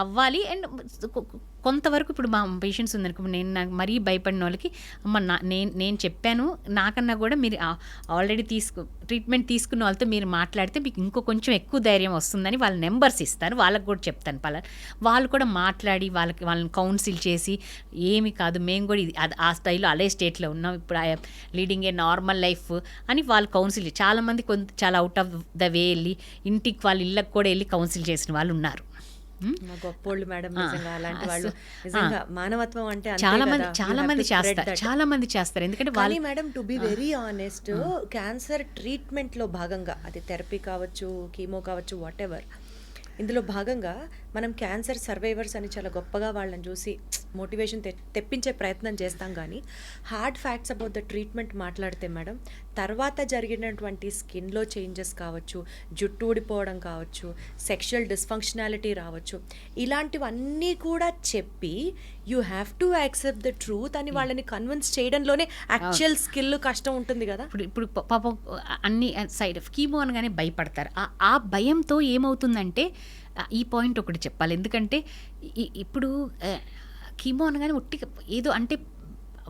అవ్వాలి. అండ్ కొంతవరకు ఇప్పుడు మా పేషెంట్స్ ఉందనుకో, నాకు మరీ భయపడిన వాళ్ళకి అమ్మ నేను చెప్పాను, నాకన్నా కూడా మీరు ఆల్రెడీ ట్రీట్మెంట్ తీసుకున్న వాళ్ళతో మీరు మాట్లాడితే మీకు ఇంకో కొంచెం ఎక్కువ ధైర్యం వస్తుందని వాళ్ళ నెంబర్స్ ఇస్తారు, వాళ్ళకి కూడా చెప్తాను. వాళ్ళు కూడా మాట్లాడి వాళ్ళని కౌన్సిల్ చేసి ఏమి కాదు, మేము కూడా ఆ స్థాయిలో అదే స్టేట్లో ఉన్నాం, ఇప్పుడు లీడింగ్ ఏ నార్మల్ లైఫ్ అని వాళ్ళు కౌన్సిల్. చాలామంది చాలా అవుట్ ఆఫ్ ద వే వెళ్ళి ఇంటికి వాళ్ళ ఇళ్ళకి కూడా వెళ్ళి కౌన్సిల్ చేసిన వాళ్ళు ఉన్నారు. గొప్పోళ్ళు మేడం, నిజంగా అలాంటి వాళ్ళు నిజంగా మానవత్వం అంటే చాలా మంది చేస్తారు. ఎందుకంటే వాళ్ళు madam, to be very honest, cancer treatment లో భాగంగా అది థెరపీ కావచ్చు, కీమో కావచ్చు, వాట్ ఎవర్, ఇందులో భాగంగా మనం క్యాన్సర్ సర్వైవర్స్ అని చాలా గొప్పగా వాళ్ళని చూసి మోటివేషన్ తెప్పించే ప్రయత్నం చేస్తాం. కానీ hard facts about the treatment మాట్లాడితే మేడం, తర్వాత జరిగినటువంటి స్కిన్లో చేంజెస్ కావచ్చు, జుట్టు ఊడిపోవడం కావచ్చు, సెక్షువల్ డిస్ఫంక్షనాలిటీ రావచ్చు, ఇలాంటివన్నీ కూడా చెప్పి you have to accept the truth అని వాళ్ళని కన్విన్స్ చేయడంలోనే యాక్చువల్ స్కిల్ కష్టం ఉంటుంది కదా. ఇప్పుడు పాపం అన్ని సైడ్ కీమో అనగానే భయపడతారు. ఆ భయంతో ఏమవుతుందంటే, ఈ పాయింట్ ఒకటి చెప్పాలి. ఎందుకంటే ఇప్పుడు కీమో అనగానే ఒట్టిగా ఏదో అంటే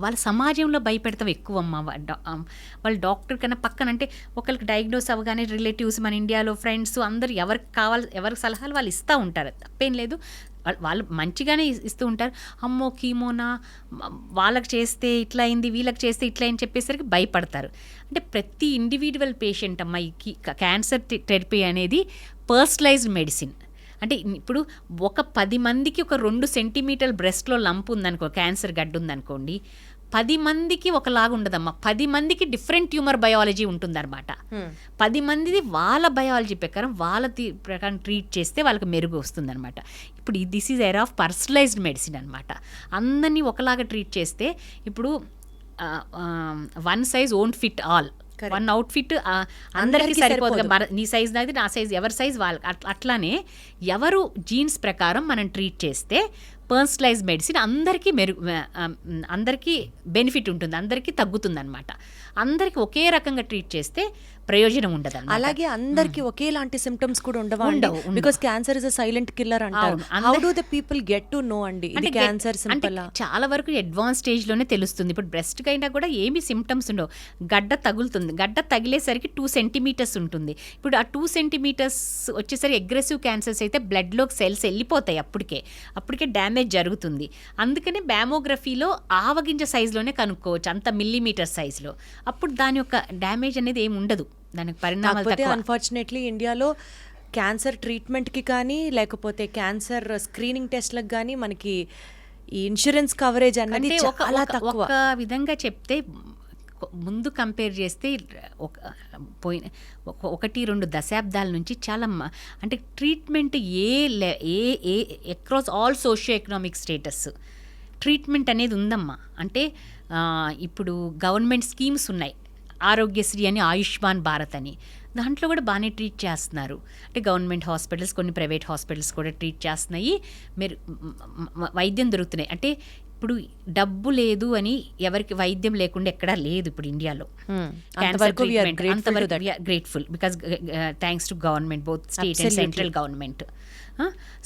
వాళ్ళ సమాజంలో భయపెడతాం ఎక్కువ అమ్మ. వాళ్ళ డాక్టర్ కన్నా పక్కన, అంటే ఒకరికి డయాగ్నోస్ అవ్వగానే రిలేటివ్స్ మన ఇండియాలో ఫ్రెండ్స్ అందరూ ఎవరికి సలహాలు వాళ్ళు ఇస్తూ ఉంటారు, తప్పేం లేదు, వాళ్ళు మంచిగానే ఇస్తూ ఉంటారు. అమ్మో కీమోనా, వాళ్ళకి చేస్తే ఇట్లా అయింది, వీళ్ళకి చేస్తే ఇట్లా అని చెప్పేసరికి భయపడతారు. అంటే ప్రతి ఇండివిజువల్ పేషెంట్ అమ్మ ఈ క్యాన్సర్ థెరపీ అనేది పర్సనలైజ్డ్ మెడిసిన్. అంటే ఇప్పుడు 10 మందికి ఒక 2 సెంటీమీటర్ల బ్రెస్ట్లో లంప్ ఉందనుకో, క్యాన్సర్ గడ్డ ఉందనుకోండి, 10 మందికి ఒకలాగా ఉండదమ్మా. 10 మందికి డిఫరెంట్ ట్యూమర్ బయాలజీ ఉంటుందన్నమాట. 10 మందిది వాళ్ళ బయాలజీ ప్రకారం వాళ్ళ ప్రకారం ట్రీట్ చేస్తే వాళ్ళకి మెరుగు వస్తుందన్నమాట. ఇప్పుడు this is era of personalised medicine అనమాట. అందరినీ ఒకలాగా ట్రీట్ చేస్తే ఇప్పుడు one size won't fit all, one outfit అందరికీ సరిపోదు. నీ సైజ్ నాది, నా సైజ్, ఎవరి సైజ్ వాళ్ళకి. అట్లానే ఎవరు జీన్స్ ప్రకారం మనం ట్రీట్ చేస్తే పర్సనలైజ్ మెడిసిన్ అందరికీ బెనిఫిట్ ఉంటుంది, అందరికీ తగ్గుతుంది అనమాట. అందరికీ ఒకే రకంగా ట్రీట్ చేస్తే ప్రయోజనం ఉండదు. అలాగే అందరికి ఒకేలాంటి సిమ్టమ్స్ కూడా ఉండవు, because cancer is a silent killer అంటారు. How do the people get to know అండి ఇది క్యాన్సర్ సింపుల్? చాలా వరకు అడ్వాన్స్ స్టేజ్ లోనే తెలుస్తుంది. ఇప్పుడు బ్రెస్ట్ కైనా కూడా ఏమి సిమ్టమ్స్ ఉండవు, గడ్డ తగులుతుంది, గడ్డ తగిలేసరికి 2 సెంటీమీటర్స్ ఉంటుంది. ఇప్పుడు ఆ 2 సెంటీమీటర్స్ వచ్చేసరికి అగ్రెసివ్ క్యాన్సర్స్ అయితే బ్లడ్లోకి సెల్స్ వెళ్ళిపోతాయి, అప్పటికే డ్యామేజ్ జరుగుతుంది. అందుకనే మ్యామోగ్రఫీలో ఆవగింజ సైజులోనే కనుక్కోవచ్చు, అంత మిల్లీమీటర్ సైజులో. అప్పుడు దాని యొక్క డ్యామేజ్ అనేది ఏమి ఉండదు, దానికి పరిణామాలు తక్కువ. అన్ఫార్చునేట్లీ ఇండియాలో క్యాన్సర్ ట్రీట్మెంట్కి కానీ లేకపోతే క్యాన్సర్ స్క్రీనింగ్ టెస్ట్లకు కానీ మనకి ఈ ఇన్సూరెన్స్ కవరేజ్ అనేది చాలా తక్కువ. ఒక విధంగా చెప్తే ముందు కంపేర్ చేస్తే 1-2 దశాబ్దాల నుంచి చాలా అంటే treatment across all socio economic status treatment అనేది ఉందమ్మా. అంటే ఇప్పుడు గవర్నమెంట్ స్కీమ్స్ ఉన్నాయి, ఆరోగ్యశ్రీ అని, ఆయుష్మాన్ భారత్ అని, దాంట్లో కూడా బాగానే ట్రీట్ చేస్తున్నారు. అంటే గవర్నమెంట్ హాస్పిటల్స్, కొన్ని ప్రైవేట్ హాస్పిటల్స్ కూడా ట్రీట్ చేస్తున్నాయి. మీరు వైద్యం దొరుకుతున్నాయి. అంటే ఇప్పుడు డబ్బు లేదు అని ఎవరికి వైద్యం లేకుండా ఎక్కడా లేదు ఇప్పుడు ఇండియాలో. Grateful because thanks to government, both state and central government.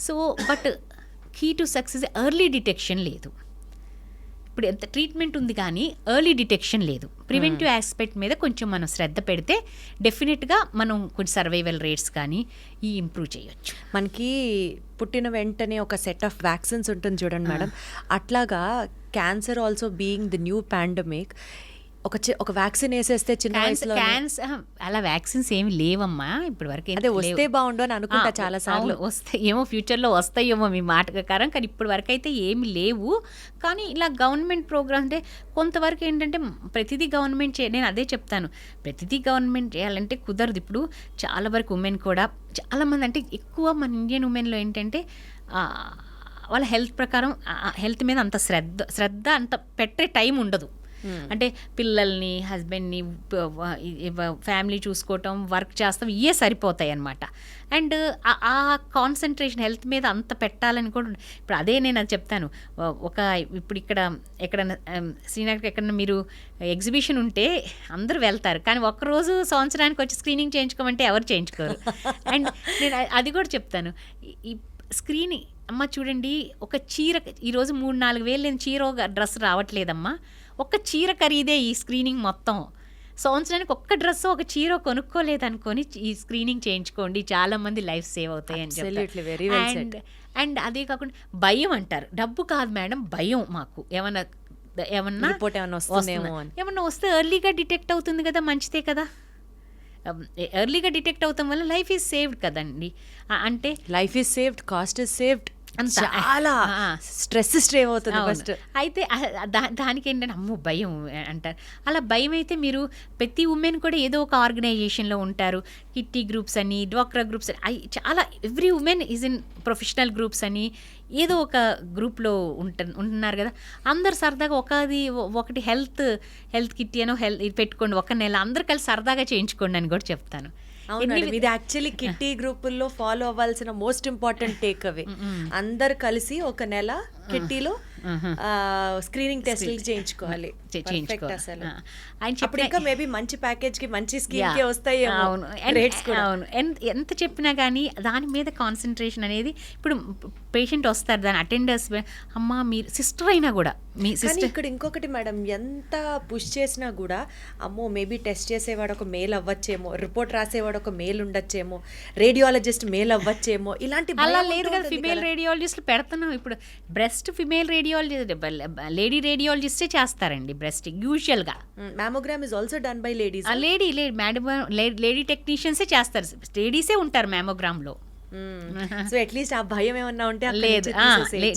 So but key to success early detection లేదు. ఇప్పుడు ఎంత ట్రీట్మెంట్ ఉంది కానీ ఎర్లీ డిటెక్షన్ లేదు. ప్రివెంటివ్ ఆస్పెక్ట్ మీద కొంచెం మనం శ్రద్ధ పెడితే డెఫినెట్గా మనం కొంచెం సర్వైవల్ రేట్స్ కానీ ఇంప్రూవ్ చేయొచ్చు. మనకి పుట్టిన వెంటనే ఒక సెట్ ఆఫ్ వ్యాక్సిన్స్ ఉంటుంది చూడండి మేడం, అట్లాగా cancer also being the new pandemic, ఒక వ్యాక్సిన్ వేసేస్తే చిన్న వయసులో అలా వ్యాక్సిన్స్ ఏమి లేవమ్మా ఇప్పటి వరకు. అదే వస్తే బాగుండు అని అనుకుంటా చాలా సార్లు. వస్తాయి ఏమో, ఫ్యూచర్లో వస్తాయేమో మీ మాట ప్రకారం, కానీ ఇప్పటి వరకు అయితే ఏమి లేవు. కానీ ఇలా గవర్నమెంట్ ప్రోగ్రామ్ అంటే కొంతవరకు ఏంటంటే ప్రతిదీ గవర్నమెంట్ నేను అదే చెప్తాను, ప్రతిదీ గవర్నమెంట్ చేయాలంటే కుదరదు. ఇప్పుడు చాలా వరకు ఉమెన్ కూడా చాలామంది, అంటే ఎక్కువ మన ఇండియన్ ఉమెన్లో ఏంటంటే వాళ్ళ హెల్త్ ప్రకారం హెల్త్ మీద అంత శ్రద్ధ అంత పెట్టే టైం ఉండదు. అంటే పిల్లల్ని, హస్బెండ్ని, ఫ్యామిలీ చూసుకోవటం, వర్క్ చేస్తాం, ఇవే సరిపోతాయి అన్నమాట. అండ్ ఆ కాన్సన్ట్రేషన్ హెల్త్ మీద అంత పెట్టాలని కూడా ఇప్పుడు అదే నేను అది చెప్తాను. ఇప్పుడు ఎక్కడన్నా శ్రీనగర్ ఎక్కడన్నా మీరు ఎగ్జిబిషన్ ఉంటే అందరూ వెళ్తారు, కానీ ఒక్కరోజు సంవత్సరానికి వచ్చి స్క్రీనింగ్ చేయించుకోమంటే ఎవరు చేయించుకోరు. అండ్ నేను అది కూడా చెప్తాను, ఈ స్క్రీనింగ్ అమ్మ చూడండి, ఒక చీర ఈరోజు 3-4 వేలు లేని చీర, ఒక డ్రెస్ రావట్లేదమ్మా. ఒక్క చీర ఖరీదే ఈ స్క్రీనింగ్ మొత్తం. సంవత్సరానికి ఒక్క డ్రెస్, ఒక చీర కొనుక్కోలేదనుకొని ఈ స్క్రీనింగ్ చేయించుకోండి, చాలామంది లైఫ్ సేవ్ అవుతాయి అని చెప్తారు. అండ్ అదే కాకుండా భయం అంటారు, డబ్బు కాదు మేడం, భయం. మాకు ఏమన్నా వస్తే ఎర్లీగా డిటెక్ట్ అవుతుంది కదా, మంచిదే కదా. ఎర్లీగా డిటెక్ట్ అవుతాం వల్ల లైఫ్ ఈజ్ సేవ్డ్ కదండి. అంటే life is saved, cost is saved, చాలా స్ట్రెస్ స్ట్రేవ్ అవుతుంది ఫస్ట్. అయితే దానికి ఏంటంటే అమ్మో భయం అంటారు. అలా భయం అయితే మీరు ప్రతి ఉమెన్ కూడా ఏదో ఒక ఆర్గనైజేషన్లో ఉంటారు, కిట్టి గ్రూప్స్ అని, డ్వాక్రా గ్రూప్స్ అని, చాలా every women is in professional groups అని ఏదో ఒక గ్రూప్లో ఉంటున్నారు కదా. అందరు సరదాగా ఒకటి హెల్త్ కిట్టి అనో ఇది పెట్టుకోండి, ఒక నెల అందరు కలిసి సరదాగా చేయించుకోండి అని కూడా చెప్తాను. ఇది యాక్చువల్లీ కిట్టి గ్రూపుల్లో ఫాలో అవ్వాల్సిన మోస్ట్ ఇంపార్టెంట్ టేక్ అవే. అందరు కలిసి ఒక నెల కిట్టీలో స్క్రీనింగ్ టెస్ట్లు చేయించుకోవాలి. అప్పుడు ఇంకా మేబీ మంచి ప్యాకేజ్ కి, మంచి స్కీమ్ కి వస్తాయి. అవును, ఎంత చెప్పినా కానీ దాని మీద కాన్సన్ట్రేషన్ అనేది. ఇప్పుడు పేషెంట్ వస్తారు, దాని అటెండర్స్, అమ్మ మీరు సిస్టర్ అయినా కూడా మీ సిస్టర్. ఇక్కడ ఇంకొకటి మేడం, ఎంత పుష్ చేసినా కూడా అమ్మో మేబీ టెస్ట్ చేసేవాడు ఒక మేల్ అవ్వచ్చేమో, రిపోర్ట్ రాసేవాడు ఒక మేల్ ఉండొచ్చేమో, రేడియాలజిస్ట్ మేల్ అవ్వచ్చేమో, ఇలాంటి అలా లేదు కదా. ఫిమేల్ రేడియాలజిస్ట్లు పెడుతున్నాం ఇప్పుడు. బ్రెస్ట్ ఫిమేల్ రేడియాలజిస్ట్, లేడీ రేడియాలజిస్టే చేస్తారండి బ్రెస్ట్ యూజువల్గా. Mammogram is also done by ladies. Lady టెక్నీషియన్సే చేస్తారు, లేడీసే ఉంటారు మ్యామోగ్రామ్లో. సో అట్లీస్ట్ ఆ భయం ఏమన్నా ఉంటే లేదు,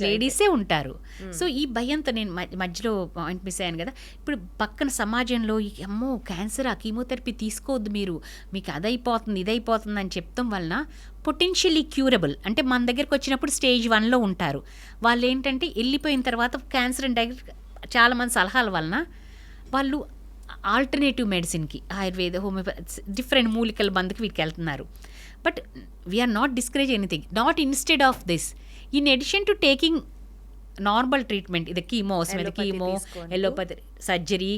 లేడీసే ఉంటారు. సో ఈ భయంతో నేను మధ్యలో పాయింట్ మిస్ అయ్యాను కదా. ఇప్పుడు పక్కన సమాజంలో అమ్మో క్యాన్సర్, ఆ కీమోథెరపీ తీసుకోవద్దు మీరు, మీకు అదైపోతుంది ఇదైపోతుంది అని చెప్తాం వలన పొటెన్షియలీ క్యూరబుల్, అంటే మన దగ్గరకు వచ్చినప్పుడు స్టేజ్ 1లో ఉంటారు వాళ్ళు. ఏంటంటే వెళ్ళిపోయిన తర్వాత క్యాన్సర్ అండ్ డైరెక్ట్ చాలామంది సలహాల వలన వాళ్ళు ఆల్టర్నేటివ్ మెడిసిన్కి, ఆయుర్వేద, హోమియోపతి, డిఫరెంట్ మూలికల బంధుకి వీటికి వెళ్తున్నారు. But we're not discourage anything, not instead of this, in addition to taking normal treatment, ఇది కీమో ఎలోపతి సర్జరీ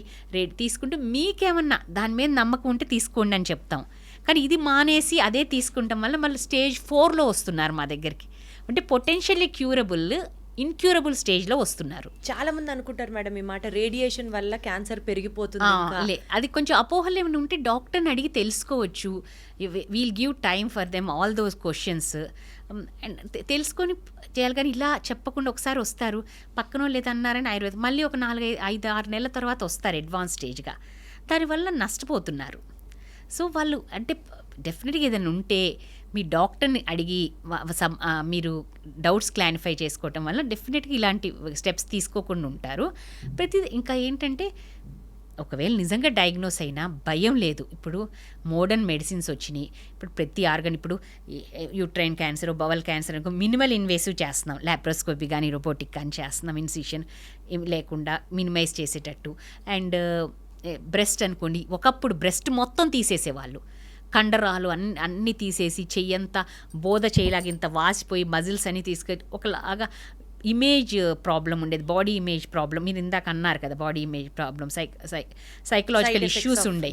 తీసుకుంటూ మీకేమన్నా దాని మీద నమ్మకం ఉంటే తీసుకోండి అని చెప్తాం. కానీ ఇది మానేసి అదే తీసుకుంటాం వల్ల మళ్ళీ స్టేజ్ 4లో వస్తున్నారు మా దగ్గరికి. అంటే పొటెన్షియల్లీ క్యూరబుల్, ఇన్క్యూరబుల్ స్టేజ్లో వస్తున్నారు. చాలా మంది అనుకుంటారు మేడం ఈ మాట, రేడియేషన్ వల్ల క్యాన్సర్ పెరిగిపోతుంది. అది కొంచెం అపోహలు ఏమైనా ఉంటే డాక్టర్ని అడిగి తెలుసుకోవచ్చు. We'll give time for them all those questions and తెలుసుకొని చేయాలి. కానీ ఇలా చెప్పకుండా ఒకసారి వస్తారు, పక్కన వాళ్ళు ఏదన్నారని ఆయుర్వేదం, మళ్ళీ ఒక 4-5-6 నెలల తర్వాత వస్తారు అడ్వాన్స్ స్టేజ్గా. దానివల్ల నష్టపోతున్నారు. సో వాళ్ళు అంటే డెఫినెట్గా ఏదైనా ఉంటే మీ డాక్టర్ని అడిగి మీరు డౌట్స్ క్లారిఫై చేసుకోవటం వల్ల డెఫినెట్గా ఇలాంటి స్టెప్స్ తీసుకోకుండా ఉంటారు. ప్రతిదీ ఇంకా ఏంటంటే ఒకవేళ నిజంగా డయాగ్నోస్ అయినా భయం లేదు. ఇప్పుడు మోడర్న్ మెడిసిన్స్ వచ్చినాయి. ఇప్పుడు ప్రతి ఆర్గన్, ఇప్పుడు uterine cancer, bowel cancer minimal invasive చేస్తున్నాం, లాప్రోస్కోపీ కానీ రోబోటిక్ కానీ చేస్తున్నాం, ఇన్సిషన్ లేకుండా మినిమైజ్ చేసేటట్టు. అండ్ బ్రెస్ట్ అనుకోండి, ఒకప్పుడు బ్రెస్ట్ మొత్తం తీసేసేవాళ్ళు, కండరాలు అన్నీ తీసేసి చెయ్యంతా బోధ చేయలాగింత వాసిపోయి మజిల్స్ అని తీసుకెళ్ళి ఒకలాగా ఇమేజ్ ప్రాబ్లం ఉండేది, బాడీ ఇమేజ్ ప్రాబ్లం. మీరు ఇందాక అన్నారు కదా body image problem, psychological issues ఉండే.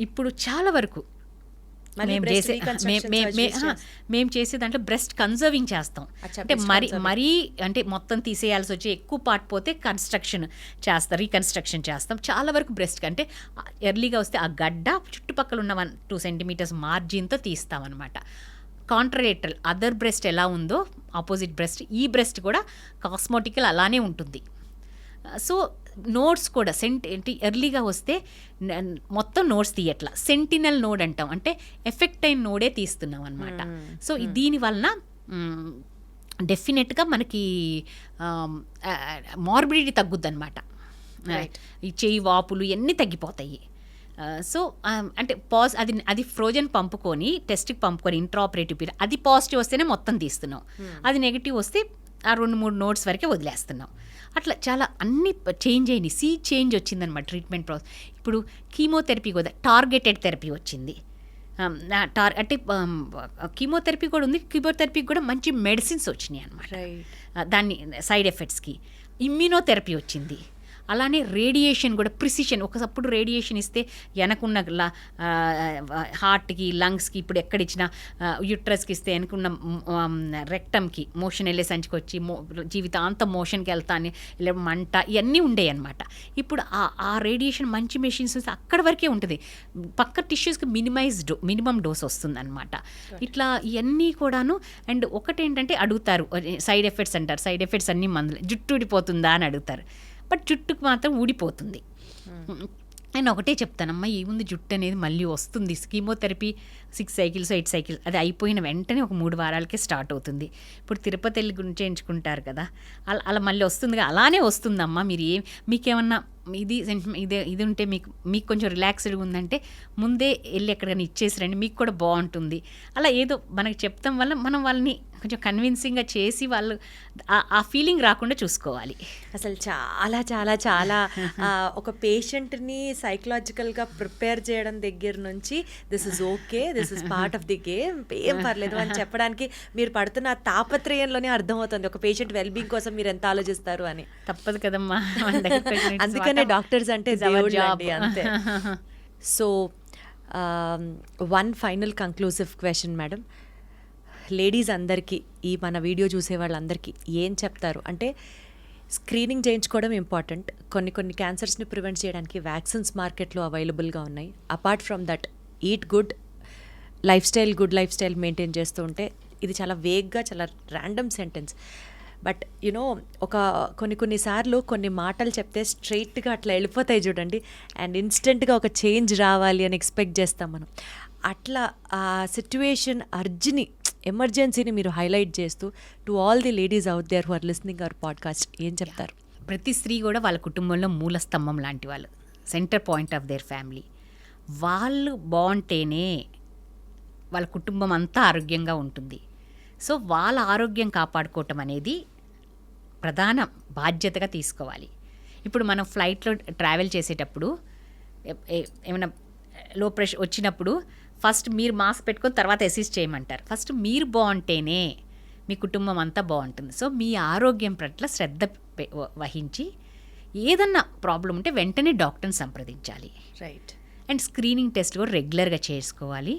ఇప్పుడు చాలా వరకు మేము చేసే దాంట్లో బ్రెస్ట్ కన్జర్వింగ్ చేస్తాం. అంటే మరీ అంటే మొత్తం తీసేయాల్సి వచ్చి ఎక్కువ పార్ట్ పోతే రీకన్స్ట్రక్షన్ చేస్తాం. చాలా వరకు బ్రెస్ట్ అంటే ఎర్లీగా వస్తే ఆ గడ్డ చుట్టుపక్కల ఉన్న 1-2 సెంటీమీటర్స్ మార్జిన్తో తీస్తామన్నమాట. కాంట్రలేటరల్ అదర్ బ్రెస్ట్ ఎలా ఉందో ఆపోజిట్ బ్రెస్ట్, ఈ బ్రెస్ట్ కూడా కాస్మోటికల్ అలానే ఉంటుంది. సో నోడ్స్ కూడా ఏంటి ఎర్లీగా వస్తే మొత్తం నోడ్స్ తీయట్లా, సెంటినల్ నోడ్ అంటాం, అంటే ఎఫెక్ట్ అయిన నోడే తీస్తున్నాం అనమాట. సో దీని వలన డెఫినెట్గా మనకి మార్బిడిటీ తగ్గుద్ది అనమాట. ఈ చేయి వాపులు ఇవన్నీ తగ్గిపోతాయి. సో అంటే అది ఫ్రోజన్ పంపుకొని టెస్ట్కి పంపుకొని ఇంట్రాపరేటివ్ పీరియడ్ అది పాజిటివ్ వస్తేనే మొత్తం తీస్తున్నాం, అది నెగిటివ్ వస్తే ఆ 2-3 నోట్స్ వరకే వదిలేస్తున్నాం. అట్లా చాలా అన్ని చేంజ్ అయినాయి, చేంజ్ వచ్చిందనమాట ట్రీట్మెంట్ ప్రాసెస్. ఇప్పుడు కీమోథెరపీ కూడా టార్గెటెడ్ థెరపీ వచ్చింది. అంటే కీమోథెరపీ కూడా ఉంది, కీమోథెరపీకి కూడా మంచి మెడిసిన్స్ వచ్చినాయి అనమాట దాన్ని సైడ్ ఎఫెక్ట్స్కి. ఇమ్యూనోథెరపీ వచ్చింది, అలానే రేడియేషన్ కూడా ప్రిసిషన్. ఒకప్పుడు రేడియేషన్ ఇస్తే వెనకున్న హార్ట్కి లంగ్స్కి, ఇప్పుడు ఎక్కడ ఇచ్చినా యూట్రస్కి ఇస్తే వెనకున్న రెక్టమ్కి మోషన్ వెళ్ళే సంచికి వచ్చి జీవితాంతం మోషన్కి వెళ్తాను, ఇలా మంట ఇవన్నీ ఉండేవి అనమాట. ఇప్పుడు ఆ రేడియేషన్ మంచి మెషిన్స్ వస్తే అక్కడి వరకే ఉంటుంది, పక్క టిష్యూస్కి మినిమం డోస్ వస్తుంది అనమాట. ఇట్లా ఇవన్నీ కూడాను. అండ్ ఒకటేంటంటే అడుగుతారు సైడ్ ఎఫెక్ట్స్ అంటారు, సైడ్ ఎఫెక్ట్స్ అన్నీ మందులు, జుట్టు ఊడిపోతుందా అని అడుగుతారు. బట్ జుట్టుకు మాత్రం ఊడిపోతుంది. నేను ఒకటే చెప్తానమ్మా, ఏముంది జుట్టు అనేది మళ్ళీ వస్తుంది. కీమోథెరపీ 6 సైకిల్స్ 8 సైకిల్స్ అది అయిపోయిన వెంటనే ఒక 3 వారాలకే స్టార్ట్ అవుతుంది. ఇప్పుడు తిరుపతి వెళ్ళి చేయించుకుంటారు కదా, అలా మళ్ళీ వస్తుంది, అలానే వస్తుందమ్మా. మీకేమన్నా ఇది ఉంటే మీకు కొంచెం రిలాక్స్డ్గా ఉందంటే ముందే వెళ్ళి ఎక్కడికైనా ఇచ్చేసి రండి, మీకు కూడా బాగుంటుంది. అలా ఏదో మనకి చెప్తాం వల్ల మనం వాళ్ళని కొంచెం కన్విన్సింగ్గా చేసి వాళ్ళు ఆ ఫీలింగ్ రాకుండా చూసుకోవాలి. అసలు చాలా చాలా చాలా ఒక పేషెంట్ని సైకలాజికల్గా ప్రిపేర్ చేయడం దగ్గర నుంచి this is okay, this is part of the game, ఏం పర్లేదు అని చెప్పడానికి మీరు పడుతున్న తాపత్రయంలోనే అర్థమవుతుంది ఒక పేషెంట్ వెల్బీయింగ్ కోసం మీరు ఎంత ఆలోచిస్తారు అని. తప్పదు కదమ్మా, అందుకనే డాక్టర్స్ అంటే అంతే. So one final conclusive question madam, ladies అందరికీ, ఈ మన వీడియో చూసే వాళ్ళందరికీ ఏం చెప్తారు? అంటే స్క్రీనింగ్ చేయించుకోవడం ఇంపార్టెంట్, కొన్ని క్యాన్సర్స్ని ప్రివెంట్ చేయడానికి వ్యాక్సిన్స్ మార్కెట్లో అవైలబుల్గా ఉన్నాయి. Apart from that eat good good life style maintain చేస్తూ ఉంటే, ఇది చాలా వేగ్గా చాలా ర్యాండమ్ సెంటెన్స్, బట్ యునో కొన్నిసార్లు కొన్ని మాటలు చెప్తే స్ట్రైట్గా అట్లా వెళ్ళిపోతాయి చూడండి, అండ్ ఇన్స్టెంట్గా ఒక చేంజ్ రావాలి అని ఎక్స్పెక్ట్ చేస్తాం మనం. అట్లా ఆ సిట్యువేషన్ ఎమర్జెన్సీని మీరు హైలైట్ చేస్తూ to all the ladies out there who are listening our podcast ఏం చెప్తారు? ప్రతి స్త్రీ కూడా వాళ్ళ కుటుంబంలో మూల స్తంభం లాంటి వాళ్ళు, centre point of their family. వాళ్ళు బాగుంటేనే వాళ్ళ కుటుంబం అంతా ఆరోగ్యంగా ఉంటుంది. సో వాళ్ళ ఆరోగ్యం కాపాడుకోవటం అనేది ప్రధాన బాధ్యతగా తీసుకోవాలి. ఇప్పుడు మనం ఫ్లైట్లో ట్రావెల్ చేసేటప్పుడు ఏమైనా లో ప్రెషర్ వచ్చినప్పుడు ఫస్ట్ మీరు మాస్క్ పెట్టుకొని తర్వాత అసిస్ట్ చేయమంటారు. ఫస్ట్ మీరు బాగుంటేనే మీ కుటుంబం అంతా బాగుంటుంది. సో మీ ఆరోగ్యం పట్ల శ్రద్ధ వహించి ఏదన్నా ప్రాబ్లం ఉంటే వెంటనే డాక్టర్ని సంప్రదించాలి. రైట్. అండ్ స్క్రీనింగ్ టెస్ట్ కూడా రెగ్యులర్గా చేసుకోవాలి.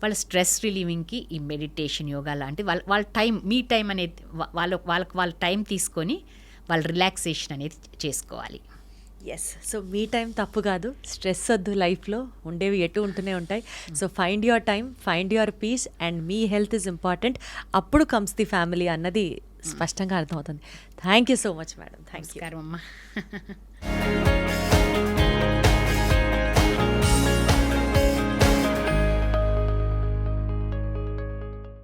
వాళ్ళ స్ట్రెస్ రిలీవింగ్కి ఈ మెడిటేషన్, యోగా లాంటి వాళ్ళ టైం, మీ టైం అనేది వాళ్ళ టైం తీసుకొని వాళ్ళ రిలాక్సేషన్ అనేది చేసుకోవాలి. ఎస్. సో మీ టైం తప్పు కాదు, స్ట్రెస్ వద్దు, లైఫ్లో ఉండేవి ఎటు ఉంటూనే ఉంటాయి. So find your time, find your peace, and మీ హెల్త్ ఈజ్ ఇంపార్టెంట్. అప్పుడు కమ్స్ ది ఫ్యామిలీ అన్నది స్పష్టంగా అర్థమవుతుంది. Thank you so much madam. థ్యాంక్ యూ అమ్మా.